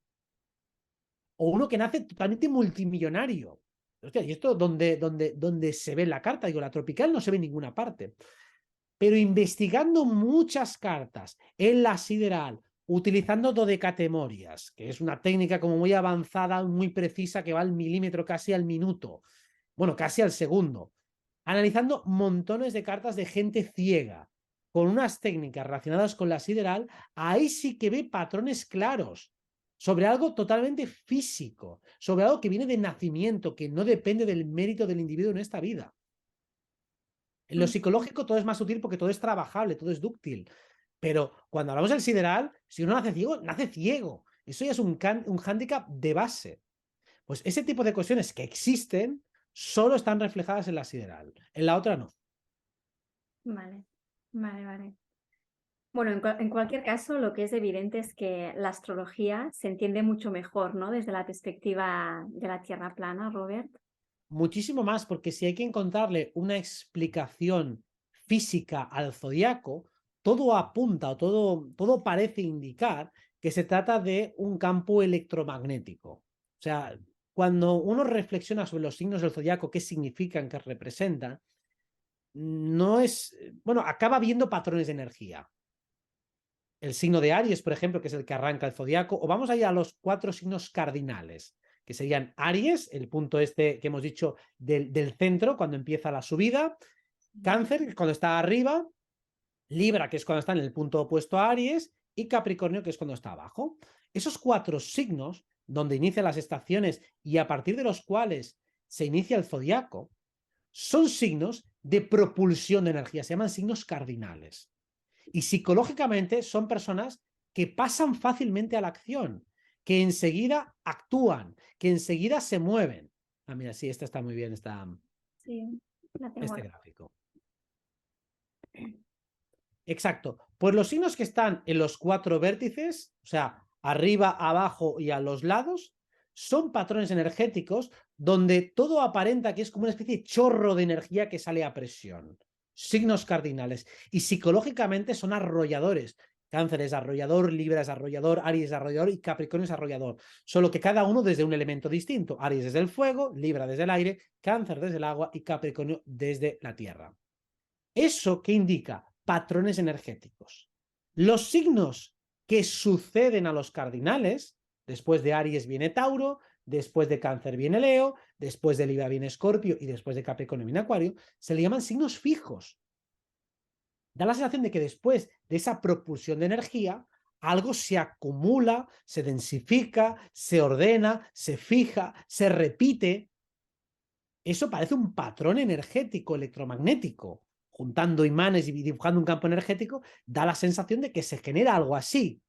[SPEAKER 2] O uno que nace totalmente multimillonario. Hostia, ¿y esto dónde se ve en la carta? Digo, la tropical no se ve en ninguna parte. Pero investigando muchas cartas en la sideral, utilizando dodecatemorias, que es una técnica como muy avanzada, muy precisa, que va al milímetro, casi al minuto, bueno, casi al segundo, analizando montones de cartas de gente ciega, con unas técnicas relacionadas con la sideral, ahí sí que ve patrones claros sobre algo totalmente físico, sobre algo que viene de nacimiento, que no depende del mérito del individuo en esta vida. En lo psicológico todo es más útil porque todo es trabajable, todo es dúctil. Pero cuando hablamos del sideral, si uno nace ciego, nace ciego. Eso ya es un hándicap de base. Pues ese tipo de cuestiones que existen solo están reflejadas en la sideral. En la otra no.
[SPEAKER 1] Vale, vale, vale. Bueno, en cualquier caso, lo que es evidente es que la astrología se entiende mucho mejor, ¿no? Desde la perspectiva de la Tierra plana, Robert.
[SPEAKER 2] Muchísimo más, porque si hay que encontrarle una explicación física al zodiaco, todo apunta o todo parece indicar que se trata de un campo electromagnético. O sea, cuando uno reflexiona sobre los signos del zodiaco, qué significan, qué representan, no es, bueno, acaba viendo patrones de energía. El signo de Aries, por ejemplo, que es el que arranca el zodiaco, o vamos a ir a los 4 signos cardinales, que serían Aries, el punto este que hemos dicho del centro, cuando empieza la subida, Cáncer, que es cuando está arriba, Libra, que es cuando está en el punto opuesto a Aries, y Capricornio, que es cuando está abajo. Esos 4 signos, donde inician las estaciones y a partir de los cuales se inicia el zodiaco, son signos de propulsión de energía, se llaman signos cardinales. Y psicológicamente son personas que pasan fácilmente a la acción, que enseguida actúan, que enseguida se mueven. Ah, mira, sí, esta está muy bien,
[SPEAKER 1] Sí, la tengo.
[SPEAKER 2] este gráfico. Exacto. Pues los signos que están en los 4 vértices, o sea, arriba, abajo y a los lados, son patrones energéticos donde todo aparenta que es como una especie de chorro de energía que sale a presión. Signos cardinales. Y psicológicamente son arrolladores. Cáncer es arrollador, Libra es arrollador, Aries es arrollador y Capricornio es arrollador. Solo que cada uno desde un elemento distinto. Aries desde el fuego, Libra desde el aire, Cáncer desde el agua y Capricornio desde la tierra. ¿Eso qué indica? Patrones energéticos. Los signos que suceden a los cardinales, después de Aries viene Tauro, después de Cáncer viene Leo, después de Libra viene Escorpio y después de Capricornio viene Acuario, se le llaman signos fijos. Da la sensación de que después de esa propulsión de energía, algo se acumula, se densifica, se ordena, se fija, se repite. Eso parece un patrón energético electromagnético. Juntando imanes y dibujando un campo energético, da la sensación de que se genera algo así.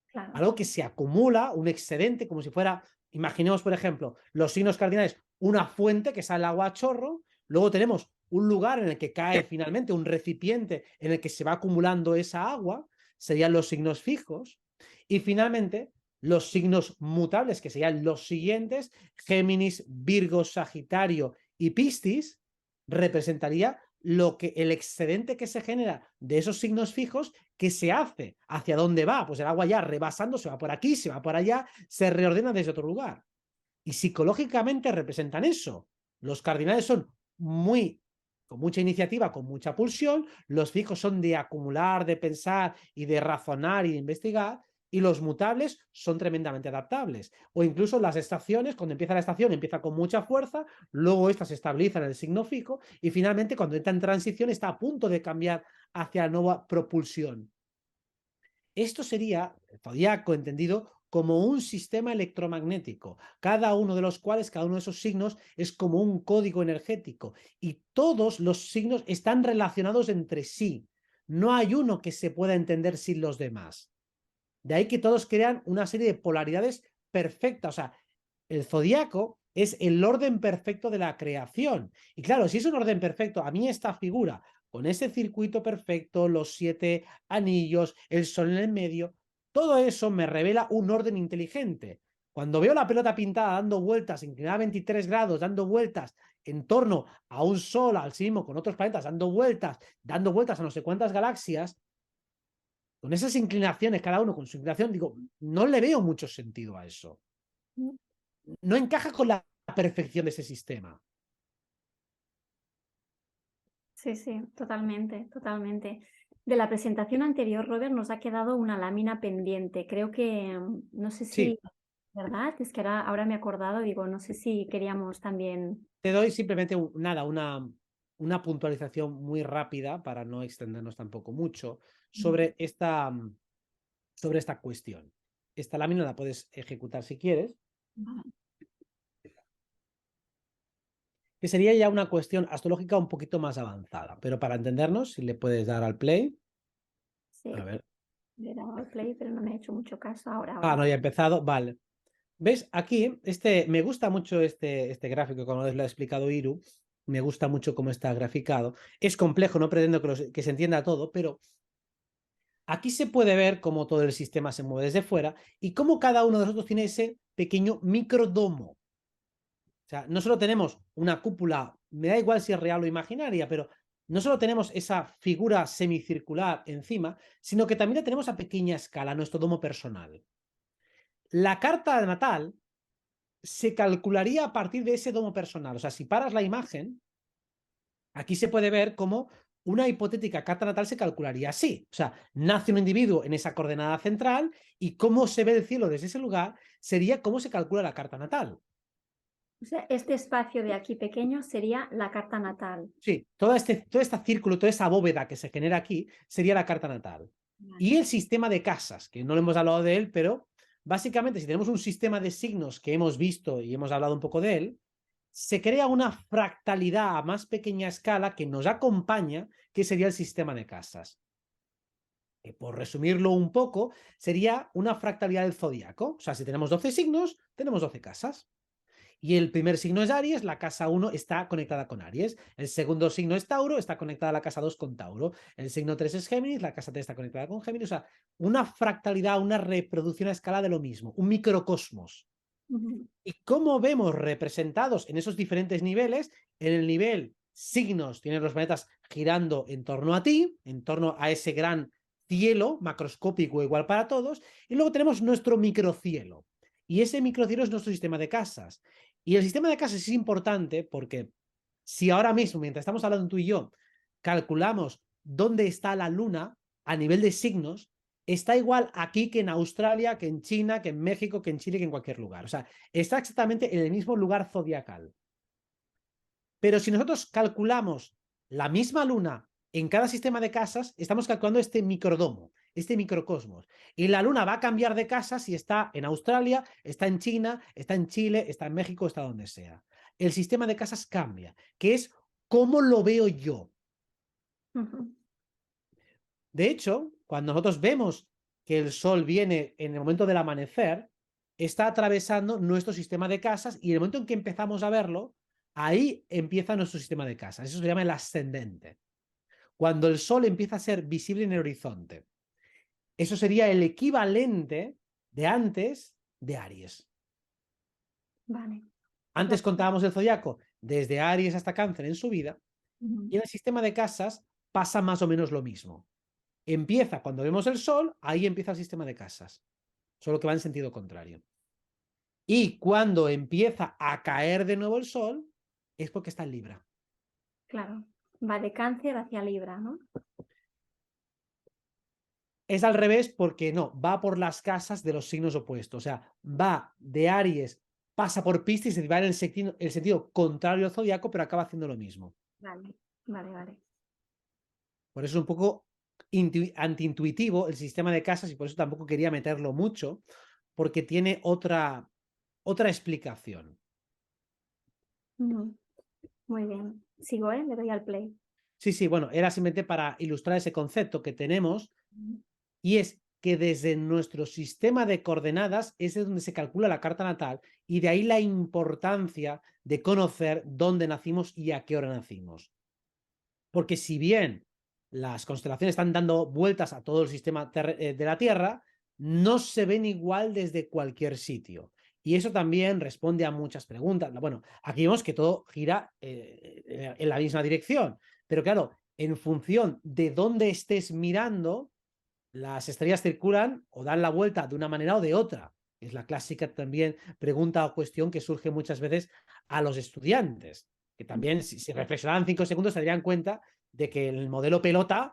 [SPEAKER 1] Claro.
[SPEAKER 2] Algo que se acumula, un excedente, como si fuera, imaginemos, por ejemplo, los signos cardinales, una fuente que sale agua a chorro, luego tenemos un lugar en el que cae finalmente un recipiente en el que se va acumulando esa agua, serían los signos fijos, y finalmente los signos mutables, que serían los siguientes, Géminis, Virgo, Sagitario y Piscis, representaría lo que el excedente que se genera de esos signos fijos, que se hace, hacia dónde va, pues el agua ya rebasando se va por aquí, se va por allá, se reordena desde otro lugar. Y psicológicamente representan eso. Los cardinales son muy con mucha iniciativa, con mucha pulsión, los fijos son de acumular, de pensar y de razonar y de investigar, y los mutables son tremendamente adaptables. O incluso las estaciones, cuando empieza la estación, empieza con mucha fuerza, luego esta se estabiliza en el signo fijo, y finalmente cuando entra en transición está a punto de cambiar hacia la nueva propulsión. Esto sería, el zodiaco entendido, como un sistema electromagnético, cada uno de los cuales, cada uno de esos signos es como un código energético y todos los signos están relacionados entre sí. No hay uno que se pueda entender sin los demás. De ahí que todos crean una serie de polaridades perfectas. O sea, el zodiaco es el orden perfecto de la creación. Y claro, si es un orden perfecto, a mí esta figura, con ese circuito perfecto, los 7 anillos, el sol en el medio, todo eso me revela un orden inteligente. Cuando veo la pelota pintada dando vueltas, inclinada a 23 grados, dando vueltas en torno a un sol, al sí mismo, con otros planetas, dando vueltas a no sé cuántas galaxias, con esas inclinaciones, cada uno con su inclinación, digo, no le veo mucho sentido a eso. No encaja con la perfección de ese sistema.
[SPEAKER 1] Sí, sí, totalmente, totalmente. De la presentación anterior, Robert, nos ha quedado una lámina pendiente. Creo que, no sé
[SPEAKER 2] Sí,
[SPEAKER 1] si, ¿verdad? Es que ahora me he acordado, digo, no sé si queríamos también...
[SPEAKER 2] te doy simplemente nada, una puntualización muy rápida para no extendernos tampoco mucho sobre esta cuestión. Esta lámina la puedes ejecutar si quieres,
[SPEAKER 1] Vale.
[SPEAKER 2] que sería ya una cuestión astrológica un poquito más avanzada, pero para entendernos, si le puedes dar al play, a
[SPEAKER 1] Sí,
[SPEAKER 2] ver.
[SPEAKER 1] le he dado al play, pero no me ha hecho mucho caso.
[SPEAKER 2] Ah,
[SPEAKER 1] Ahora.
[SPEAKER 2] no, ya ha empezado, vale. ¿Ves? Aquí, me gusta mucho este gráfico, como lo ha explicado Iru, me gusta mucho cómo está graficado. Es complejo, no pretendo que se entienda todo, pero aquí se puede ver cómo todo el sistema se mueve desde fuera y cómo cada uno de nosotros tiene ese pequeño microdomo. O sea, no solo tenemos una cúpula, me da igual si es real o imaginaria, pero no solo tenemos esa figura semicircular encima, sino que también la tenemos a pequeña escala, nuestro domo personal. La carta natal se calcularía a partir de ese domo personal. O sea, si paras la imagen, aquí se puede ver cómo una hipotética carta natal se calcularía así. O sea, nace un individuo en esa coordenada central y cómo se ve el cielo desde ese lugar sería cómo se calcula la carta natal.
[SPEAKER 1] O sea, este espacio de aquí pequeño sería la carta natal.
[SPEAKER 2] Sí, todo este círculo, toda esa bóveda que se genera aquí sería la carta natal. Y
[SPEAKER 1] Vale.
[SPEAKER 2] el sistema de casas, que no le hemos hablado de él, pero básicamente si tenemos un sistema de signos que hemos visto y hemos hablado un poco de él, se crea una fractalidad a más pequeña escala que nos acompaña, que sería el sistema de casas. Que por resumirlo un poco, sería una fractalidad del zodiaco. O sea, si tenemos 12 signos, tenemos 12 casas. Y el primer signo es Aries, la casa 1 está conectada con Aries. El segundo signo es Tauro, está conectada a la casa 2 con Tauro. El signo 3 es Géminis, la casa 3 está conectada con Géminis. O sea, una fractalidad, una reproducción a escala de lo mismo, un microcosmos.
[SPEAKER 1] Ujú.
[SPEAKER 2] ¿Y cómo vemos representados en esos diferentes niveles? En el nivel signos, tienes los planetas girando en torno a ti, en torno a ese gran cielo macroscópico igual para todos, y luego tenemos nuestro microcielo. Y ese microcielo es nuestro sistema de casas. Y el sistema de casas es importante porque si ahora mismo, mientras estamos hablando tú y yo, calculamos dónde está la luna a nivel de signos, está igual aquí que en Australia, que en China, que en México, que en Chile, que en cualquier lugar. O sea, está exactamente en el mismo lugar zodiacal. Pero si nosotros calculamos la misma luna en cada sistema de casas, estamos calculando este microdomo, este microcosmos. Y la luna va a cambiar de casa si está en Australia, está en China, está en Chile, está en México, está donde sea. El sistema de casas cambia, que es cómo lo veo yo.
[SPEAKER 1] Ujú.
[SPEAKER 2] De hecho, cuando nosotros vemos que el sol viene en el momento del amanecer, está atravesando nuestro sistema de casas y en el momento en que empezamos a verlo, ahí empieza nuestro sistema de casas. Eso se llama el ascendente. Cuando el sol empieza a ser visible en el horizonte. Eso sería el equivalente de antes de Aries.
[SPEAKER 1] Vale.
[SPEAKER 2] Antes
[SPEAKER 1] Claro.
[SPEAKER 2] contábamos el zodiaco desde Aries hasta Cáncer en su vida
[SPEAKER 1] Ujú.
[SPEAKER 2] y en el sistema de casas pasa más o menos lo mismo. Empieza cuando vemos el sol, ahí empieza el sistema de casas, solo que va en sentido contrario. Y cuando empieza a caer de nuevo el sol, es porque está en Libra.
[SPEAKER 1] Claro. Va de Cáncer hacia Libra, ¿no?
[SPEAKER 2] Es al revés porque no, va por las casas de los signos opuestos. O sea, va de Aries, pasa por Piscis y va en el sentido contrario al zodiaco, pero acaba haciendo lo mismo.
[SPEAKER 1] Vale, vale, vale.
[SPEAKER 2] Por eso es un poco antiintuitivo el sistema de casas y por eso tampoco quería meterlo mucho, porque tiene otra explicación.
[SPEAKER 1] Ujú. Muy bien. Sigo, ¿eh? Le doy al play.
[SPEAKER 2] Sí, sí, bueno, era simplemente para ilustrar ese concepto que tenemos
[SPEAKER 1] Ujú.
[SPEAKER 2] y es que desde nuestro sistema de coordenadas es de donde se calcula la carta natal y de ahí la importancia de conocer dónde nacimos y a qué hora nacimos. Porque si bien las constelaciones están dando vueltas a todo el sistema de la Tierra, no se ven igual desde cualquier sitio. Y eso también responde a muchas preguntas. Bueno, aquí vemos que todo gira en la misma dirección, pero claro, en función de dónde estés mirando, las estrellas circulan o dan la vuelta de una manera o de otra. Es la clásica también pregunta o cuestión que surge muchas veces a los estudiantes, que también si reflexionaran 5 segundos se darían cuenta de que el modelo pelota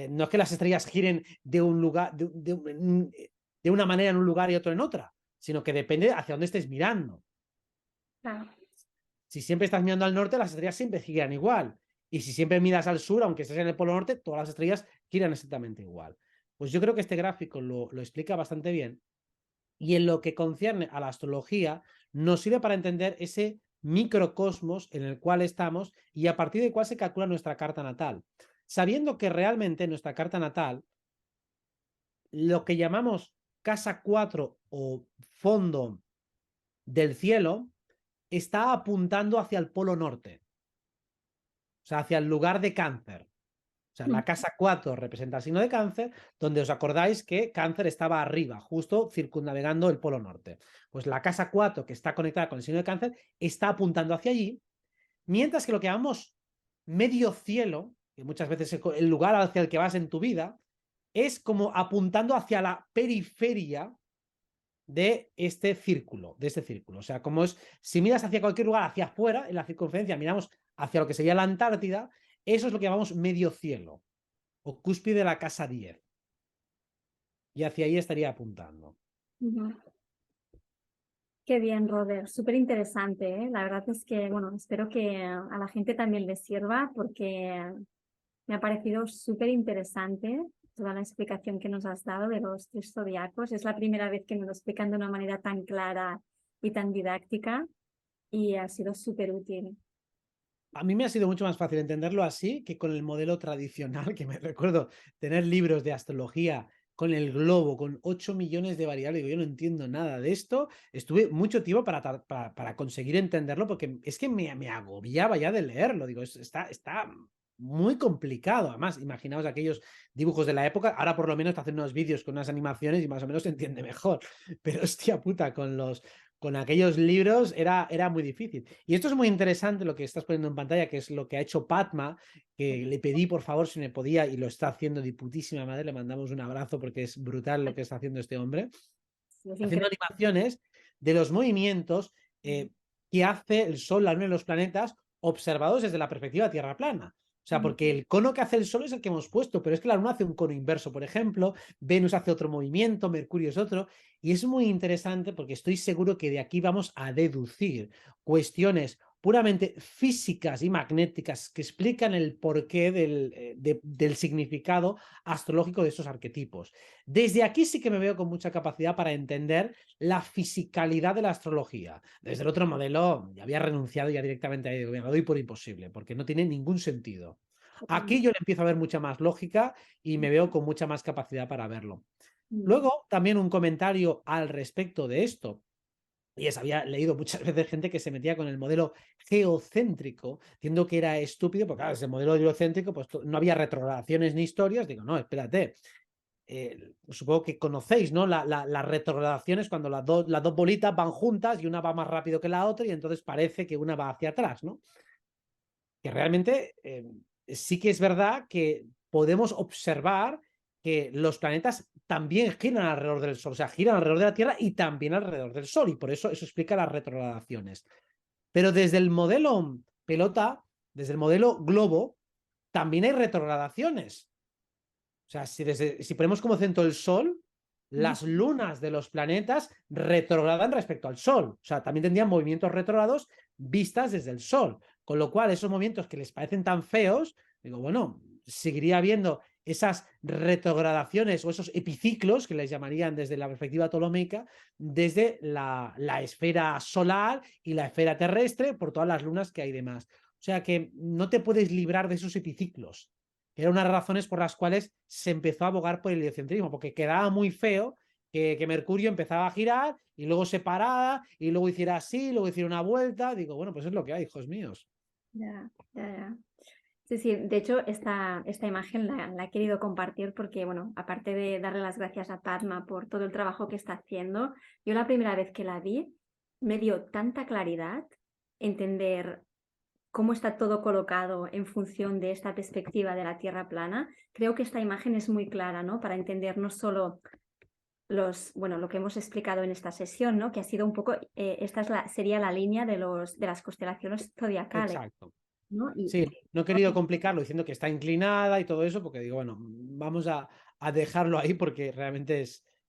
[SPEAKER 2] no es que las estrellas giren de un lugar, de una manera en un lugar y otro en otra, sino que depende hacia dónde estés mirando.
[SPEAKER 1] Claro.
[SPEAKER 2] Si siempre estás mirando al norte, las estrellas siempre giran igual. Y si siempre miras al sur, aunque estés en el polo norte, todas las estrellas giran exactamente igual. Pues yo creo que este gráfico lo explica bastante bien. Y en lo que concierne a la astrología, nos sirve para entender ese microcosmos en el cual estamos y a partir del cual se calcula nuestra carta natal. Sabiendo que realmente nuestra carta natal, lo que llamamos casa 4 o fondo del cielo, está apuntando hacia el polo norte, o sea, hacia el lugar de Cáncer. O sea, la casa 4 representa el signo de Cáncer, donde os acordáis que Cáncer estaba arriba, justo circunnavegando el polo norte. Pues la casa 4, que está conectada con el signo de Cáncer, está apuntando hacia allí, mientras que lo que llamamos medio cielo, que muchas veces es el lugar hacia el que vas en tu vida, es como apuntando hacia la periferia de este círculo, O sea, como es, si miras hacia cualquier lugar, hacia afuera, en la circunferencia, miramos hacia lo que sería la Antártida, eso es lo que llamamos medio cielo o cúspide de la casa 10. Y hacia ahí estaría apuntando.
[SPEAKER 1] Qué bien, Robert. Súper interesante, ¿eh? La verdad es que, bueno, espero que a la gente también les sirva porque me ha parecido súper interesante toda la explicación que nos has dado de los tres zodiacos. Es la primera vez que nos lo explican de una manera tan clara y tan didáctica y ha sido súper útil.
[SPEAKER 2] A mí me ha sido mucho más fácil entenderlo así que con el modelo tradicional, que me recuerdo tener libros de astrología con el globo, con 8 millones de variables. Digo, yo no entiendo nada de esto. Estuve mucho tiempo para conseguir entenderlo porque es que me agobiaba ya de leerlo. Digo, está muy complicado. Además, imaginaos aquellos dibujos de la época. Ahora por lo menos te hacen unos vídeos con unas animaciones y más o menos se entiende mejor. Pero hostia puta, con aquellos libros era muy difícil. Y esto es muy interesante lo que estás poniendo en pantalla, que es lo que ha hecho Padma, que le pedí por favor si me podía y lo está haciendo de putísima madre. Le mandamos un abrazo porque es brutal lo que está haciendo este hombre.
[SPEAKER 1] Sí, es
[SPEAKER 2] Haciendo
[SPEAKER 1] increíble.
[SPEAKER 2] animaciones de los movimientos que hace el Sol, la Luna y los planetas observados desde la perspectiva Tierra plana. O sea, porque el cono que hace el Sol es el que hemos puesto, pero es que la Luna hace un cono inverso, por ejemplo, Venus hace otro movimiento, Mercurio es otro, y es muy interesante porque estoy seguro que de aquí vamos a deducir cuestiones puramente físicas y magnéticas que explican el porqué del significado astrológico de estos arquetipos. Desde aquí sí que me veo con mucha capacidad para entender la fisicalidad de la astrología. Desde el otro modelo ya había renunciado ya directamente a ello, me lo doy por imposible, porque no tiene ningún sentido. Aquí yo le empiezo a ver mucha más lógica y me veo con mucha más capacidad para verlo. Luego, también un comentario al respecto de esto. Y había leído muchas veces gente que se metía con el modelo geocéntrico, diciendo que era estúpido, porque claro, ese modelo geocéntrico pues no había retrogradaciones ni historias. Digo, no, espérate. Supongo que conocéis, ¿no? Las retrogradaciones cuando las dos bolitas van juntas y una va más rápido que la otra y entonces parece que una va hacia atrás, ¿no? Que realmente sí que es verdad que podemos observar que los planetas también giran alrededor del Sol, o sea, giran alrededor de la Tierra y también alrededor del Sol, y por eso explica las retrogradaciones. Pero desde el modelo pelota, desde el modelo globo, también hay retrogradaciones. O sea, si ponemos como centro el Sol, las lunas de los planetas retrogradan respecto al Sol. O sea, también tendrían movimientos retrógrados vistas desde el Sol. Con lo cual, esos movimientos que les parecen tan feos, digo, bueno, seguiría habiendo esas retrogradaciones o esos epiciclos que les llamarían desde la perspectiva ptolomeica, desde la esfera solar y la esfera terrestre por todas las lunas que hay demás. O sea que no te puedes librar de esos epiciclos. Era una de las razones por las cuales se empezó a abogar por el heliocentrismo, porque quedaba muy feo que Mercurio empezaba a girar y luego se parara y luego hiciera así, luego hiciera una vuelta. Digo, bueno, pues es lo que hay, hijos míos.
[SPEAKER 1] Ya, ya, ya. Sí, sí, de hecho esta imagen la he querido compartir porque, bueno, aparte de darle las gracias a Padma por todo el trabajo que está haciendo, yo la primera vez que la vi me dio tanta claridad entender cómo está todo colocado en función de esta perspectiva de la Tierra plana. Creo que esta imagen es muy clara, ¿no? Para entender no solo lo que hemos explicado en esta sesión, ¿no? Que ha sido un poco, esta sería la línea de las constelaciones zodiacales.
[SPEAKER 2] Exacto.
[SPEAKER 1] ¿no?
[SPEAKER 2] Sí, no he querido complicarlo diciendo que está inclinada y todo eso, porque digo, bueno, vamos a dejarlo ahí porque realmente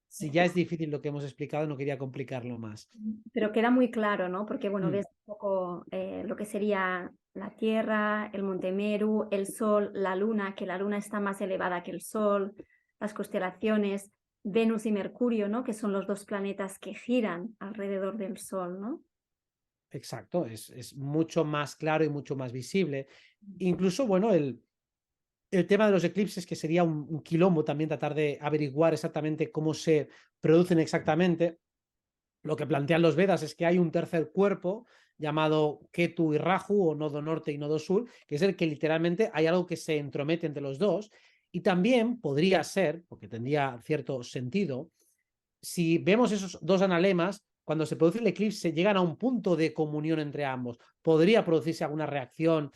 [SPEAKER 2] si ya es difícil lo que hemos explicado, no quería complicarlo más.
[SPEAKER 1] Pero queda muy claro, ¿no? Porque, bueno,
[SPEAKER 2] Mm,
[SPEAKER 1] ves un poco lo que sería la Tierra, el Monte Meru, el Sol, la Luna, que la Luna está más elevada que el Sol, las constelaciones, Venus y Mercurio, ¿no? Que son los dos planetas que giran alrededor del Sol, ¿no?
[SPEAKER 2] exacto, es mucho más claro y mucho más visible. Incluso, bueno, el tema de los eclipses, que sería un quilombo también tratar de averiguar exactamente cómo se producen exactamente. Lo que plantean los Vedas es que hay un tercer cuerpo llamado Ketu y Rahu, o nodo norte y nodo sur, que es el que literalmente hay algo que se entromete entre los dos. Y también podría ser, porque tendría cierto sentido, si vemos esos dos analemas, cuando se produce el eclipse, llegan a un punto de comunión entre ambos. Podría producirse alguna reacción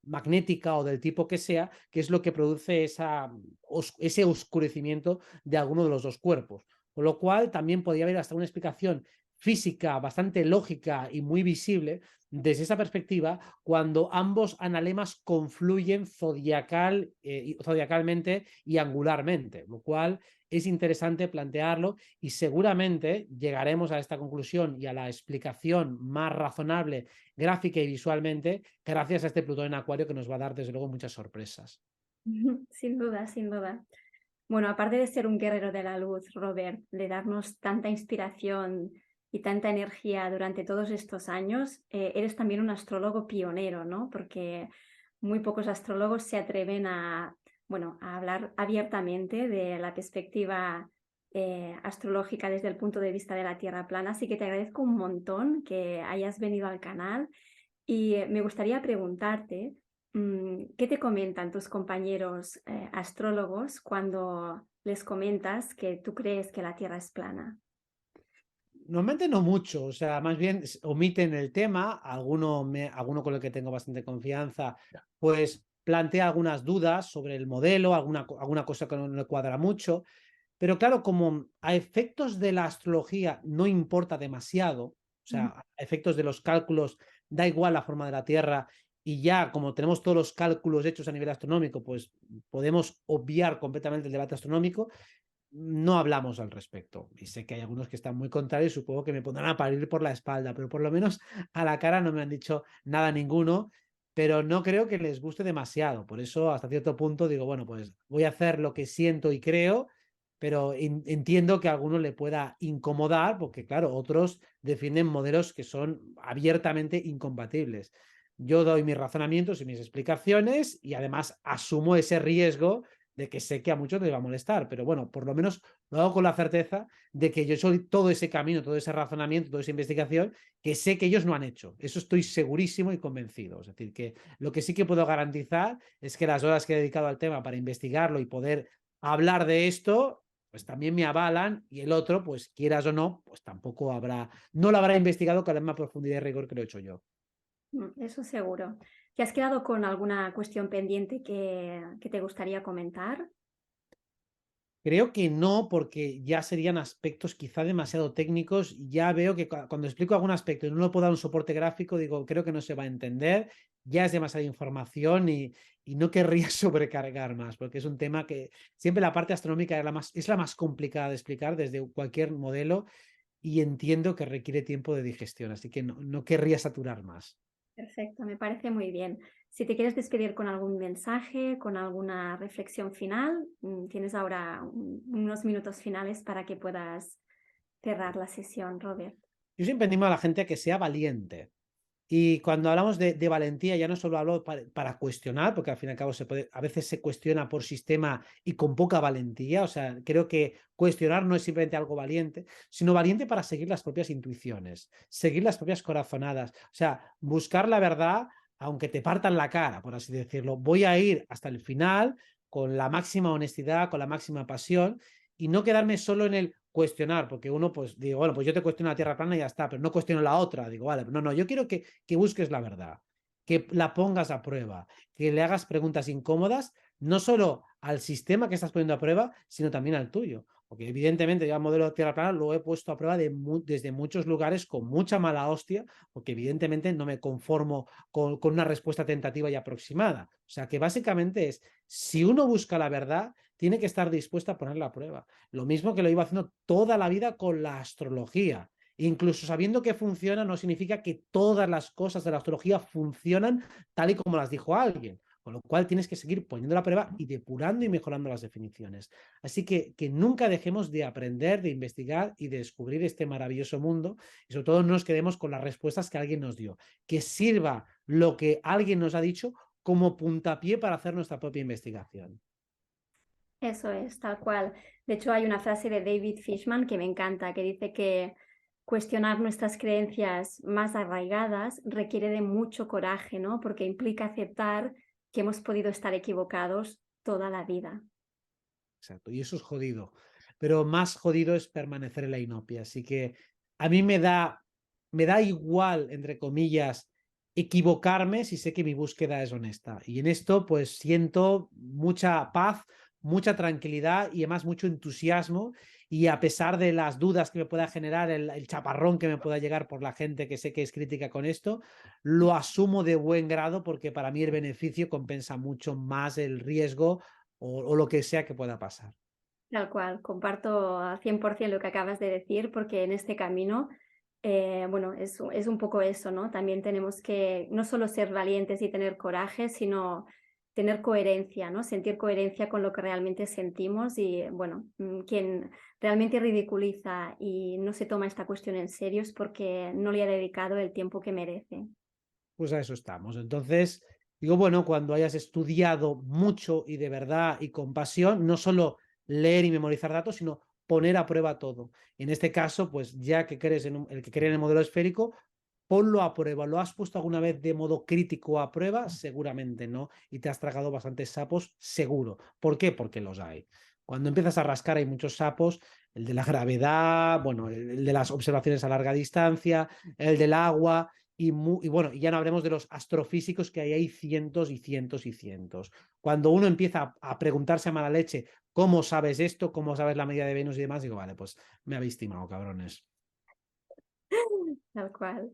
[SPEAKER 2] magnética o del tipo que sea, que es lo que produce ese oscurecimiento de alguno de los dos cuerpos. Con lo cual, también podría haber hasta una explicación física bastante lógica y muy visible desde esa perspectiva cuando ambos analemas confluyen zodiacalmente y angularmente, lo cual es interesante plantearlo y seguramente llegaremos a esta conclusión y a la explicación más razonable, gráfica y visualmente, gracias a este Plutón en Acuario que nos va a dar desde luego muchas sorpresas.
[SPEAKER 1] Sin duda, sin duda. Bueno, aparte de ser un guerrero de la luz, Robert, de darnos tanta inspiración y tanta energía durante todos estos años, eres también un astrólogo pionero, ¿no? Porque muy pocos astrólogos se atreven a, bueno, a hablar abiertamente de la perspectiva astrológica desde el punto de vista de la Tierra plana. Así que te agradezco un montón que hayas venido al canal y me gustaría preguntarte, ¿qué te comentan tus compañeros astrólogos cuando les comentas que tú crees que la Tierra es plana?
[SPEAKER 2] Normalmente no mucho, o sea, más bien omiten el tema, alguno con el que tengo bastante confianza, pues plantea algunas dudas sobre el modelo, alguna cosa que no le cuadra mucho, pero claro, como a efectos de la astrología no importa demasiado, o sea, a efectos de los cálculos da igual la forma de la Tierra y ya como tenemos todos los cálculos hechos a nivel astronómico, pues podemos obviar completamente el debate astronómico, no hablamos al respecto. Y sé que hay algunos que están muy contrarios, supongo que me pondrán a parir por la espalda, pero por lo menos a la cara no me han dicho nada ninguno, pero no creo que les guste demasiado. Por eso, hasta cierto punto, digo, bueno, pues voy a hacer lo que siento y creo, pero entiendo que a alguno le pueda incomodar, porque claro, otros defienden modelos que son abiertamente incompatibles. Yo doy mis razonamientos y mis explicaciones y además asumo ese riesgo de que sé que a muchos les va a molestar, pero bueno, por lo menos lo hago con la certeza de que yo soy todo ese camino, todo ese razonamiento, toda esa investigación que sé que ellos no han hecho. Eso estoy segurísimo y convencido. Es decir, que lo que sí que puedo garantizar es que las horas que he dedicado al tema para investigarlo y poder hablar de esto, pues también me avalan y el otro, pues quieras o no, pues tampoco no lo habrá investigado con la misma profundidad y rigor que lo he hecho yo.
[SPEAKER 1] Eso seguro. ¿Te has quedado con alguna cuestión pendiente que te gustaría comentar?
[SPEAKER 2] Creo que no, porque ya serían aspectos quizá demasiado técnicos. Ya veo que cuando explico algún aspecto y no lo puedo dar un soporte gráfico, digo, creo que no se va a entender, ya es demasiada información y no querría sobrecargar más, porque es un tema que siempre la parte astronómica es la más complicada de explicar desde cualquier modelo y entiendo que requiere tiempo de digestión, así que no querría saturar más.
[SPEAKER 1] Perfecto, me parece muy bien. Si te quieres despedir con algún mensaje, con alguna reflexión final, tienes ahora unos minutos finales para que puedas cerrar la sesión, Robert.
[SPEAKER 2] Yo siempre animo a la gente a que sea valiente. Y cuando hablamos de valentía, ya no solo hablo para cuestionar, porque al fin y al cabo a veces se cuestiona por sistema y con poca valentía. O sea, creo que cuestionar no es simplemente algo valiente, sino valiente para seguir las propias intuiciones, seguir las propias corazonadas. O sea, buscar la verdad, aunque te partan la cara, por así decirlo. Voy a ir hasta el final con la máxima honestidad, con la máxima pasión y no quedarme solo en el cuestionar, porque uno, pues digo, bueno, pues yo te cuestiono la Tierra plana y ya está, pero no cuestiono la otra. Digo, vale, no, yo quiero que busques la verdad, que la pongas a prueba, que le hagas preguntas incómodas, no solo al sistema que estás poniendo a prueba, sino también al tuyo. Porque evidentemente yo el modelo de tierra plana lo he puesto a prueba desde muchos lugares con mucha mala hostia, porque evidentemente no me conformo con una respuesta tentativa y aproximada. O sea que básicamente es, si uno busca la verdad, tiene que estar dispuesto a ponerla a prueba. Lo mismo que lo iba haciendo toda la vida con la astrología. Incluso sabiendo que funciona, no significa que todas las cosas de la astrología funcionan tal y como las dijo alguien. Con lo cual tienes que seguir poniendo la prueba y depurando y mejorando las definiciones. Así que nunca dejemos de aprender, de investigar y de descubrir este maravilloso mundo y sobre todo no nos quedemos con las respuestas que alguien nos dio. Que sirva lo que alguien nos ha dicho como puntapié para hacer nuestra propia investigación.
[SPEAKER 1] Eso es, tal cual. De hecho, hay una frase de David Fishman que me encanta, que dice que cuestionar nuestras creencias más arraigadas requiere de mucho coraje, ¿no? Porque implica aceptar que hemos podido estar equivocados toda la vida.
[SPEAKER 2] Exacto, y eso es jodido. Pero más jodido es permanecer en la inopia. Así que a mí me da igual, entre comillas, equivocarme si sé que mi búsqueda es honesta. Y en esto, pues siento mucha paz, mucha tranquilidad y además mucho entusiasmo. Y a pesar de las dudas que me pueda generar, el chaparrón que me pueda llegar por la gente que sé que es crítica con esto, lo asumo de buen grado porque para mí el beneficio compensa mucho más el riesgo o lo que sea que pueda pasar.
[SPEAKER 1] Tal cual, comparto al 100% lo que acabas de decir, porque en este camino, bueno, es un poco eso, ¿no? También tenemos que no solo ser valientes y tener coraje, sino tener coherencia, ¿no? Sentir coherencia con lo que realmente sentimos y, bueno, quien realmente ridiculiza y no se toma esta cuestión en serio es porque no le ha dedicado el tiempo que merece.
[SPEAKER 2] Pues a eso estamos. Entonces, digo, bueno, cuando hayas estudiado mucho y de verdad y con pasión, no solo leer y memorizar datos, sino poner a prueba todo. En este caso, pues ya que crees el que cree en el modelo esférico, ponlo a prueba. ¿Lo has puesto alguna vez de modo crítico a prueba? Seguramente no. Y te has tragado bastantes sapos, seguro. ¿Por qué? Porque los hay. Cuando empiezas a rascar hay muchos sapos, el de la gravedad, bueno, el de las observaciones a larga distancia, el del agua, y bueno, ya no hablemos de los astrofísicos, que ahí hay cientos y cientos y cientos. Cuando uno empieza a preguntarse a mala leche, ¿cómo sabes esto? ¿Cómo sabes la medida de Venus y demás? Digo, vale, pues me habéis timado, cabrones.
[SPEAKER 1] Tal cual.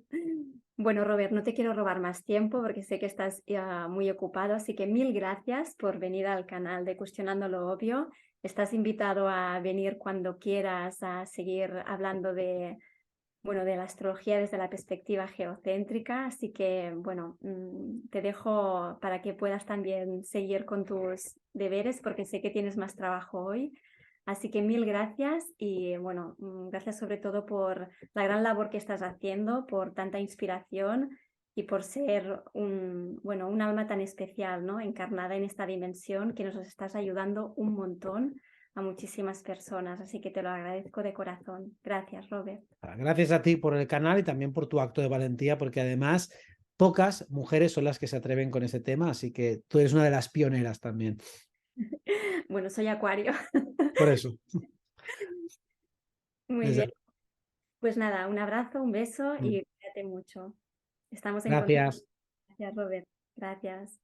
[SPEAKER 1] Bueno, Robert, no te quiero robar más tiempo porque sé que estás ya muy ocupado, así que mil gracias por venir al canal de Cuestionando lo Obvio. Estás invitado a venir cuando quieras a seguir hablando de, bueno, de la astrología desde la perspectiva geocéntrica, así que, bueno, te dejo para que puedas también seguir con tus deberes porque sé que tienes más trabajo hoy. Así que mil gracias y bueno, gracias sobre todo por la gran labor que estás haciendo, por tanta inspiración y por ser bueno, un alma tan especial, ¿no? Encarnada en esta dimensión que nos estás ayudando un montón a muchísimas personas. Así que te lo agradezco de corazón. Gracias, Robert.
[SPEAKER 2] Gracias a ti por el canal y también por tu acto de valentía, porque además pocas mujeres son las que se atreven con ese tema, así que tú eres una de las pioneras también.
[SPEAKER 1] Bueno, soy Acuario.
[SPEAKER 2] Por eso.
[SPEAKER 1] Muy bien.
[SPEAKER 2] Desde-
[SPEAKER 1] Pues nada, un abrazo, un beso
[SPEAKER 2] Mm.
[SPEAKER 1] y cuídate mucho. Estamos en contacto.
[SPEAKER 2] Gracias.
[SPEAKER 1] Gracias, Robert. Gracias.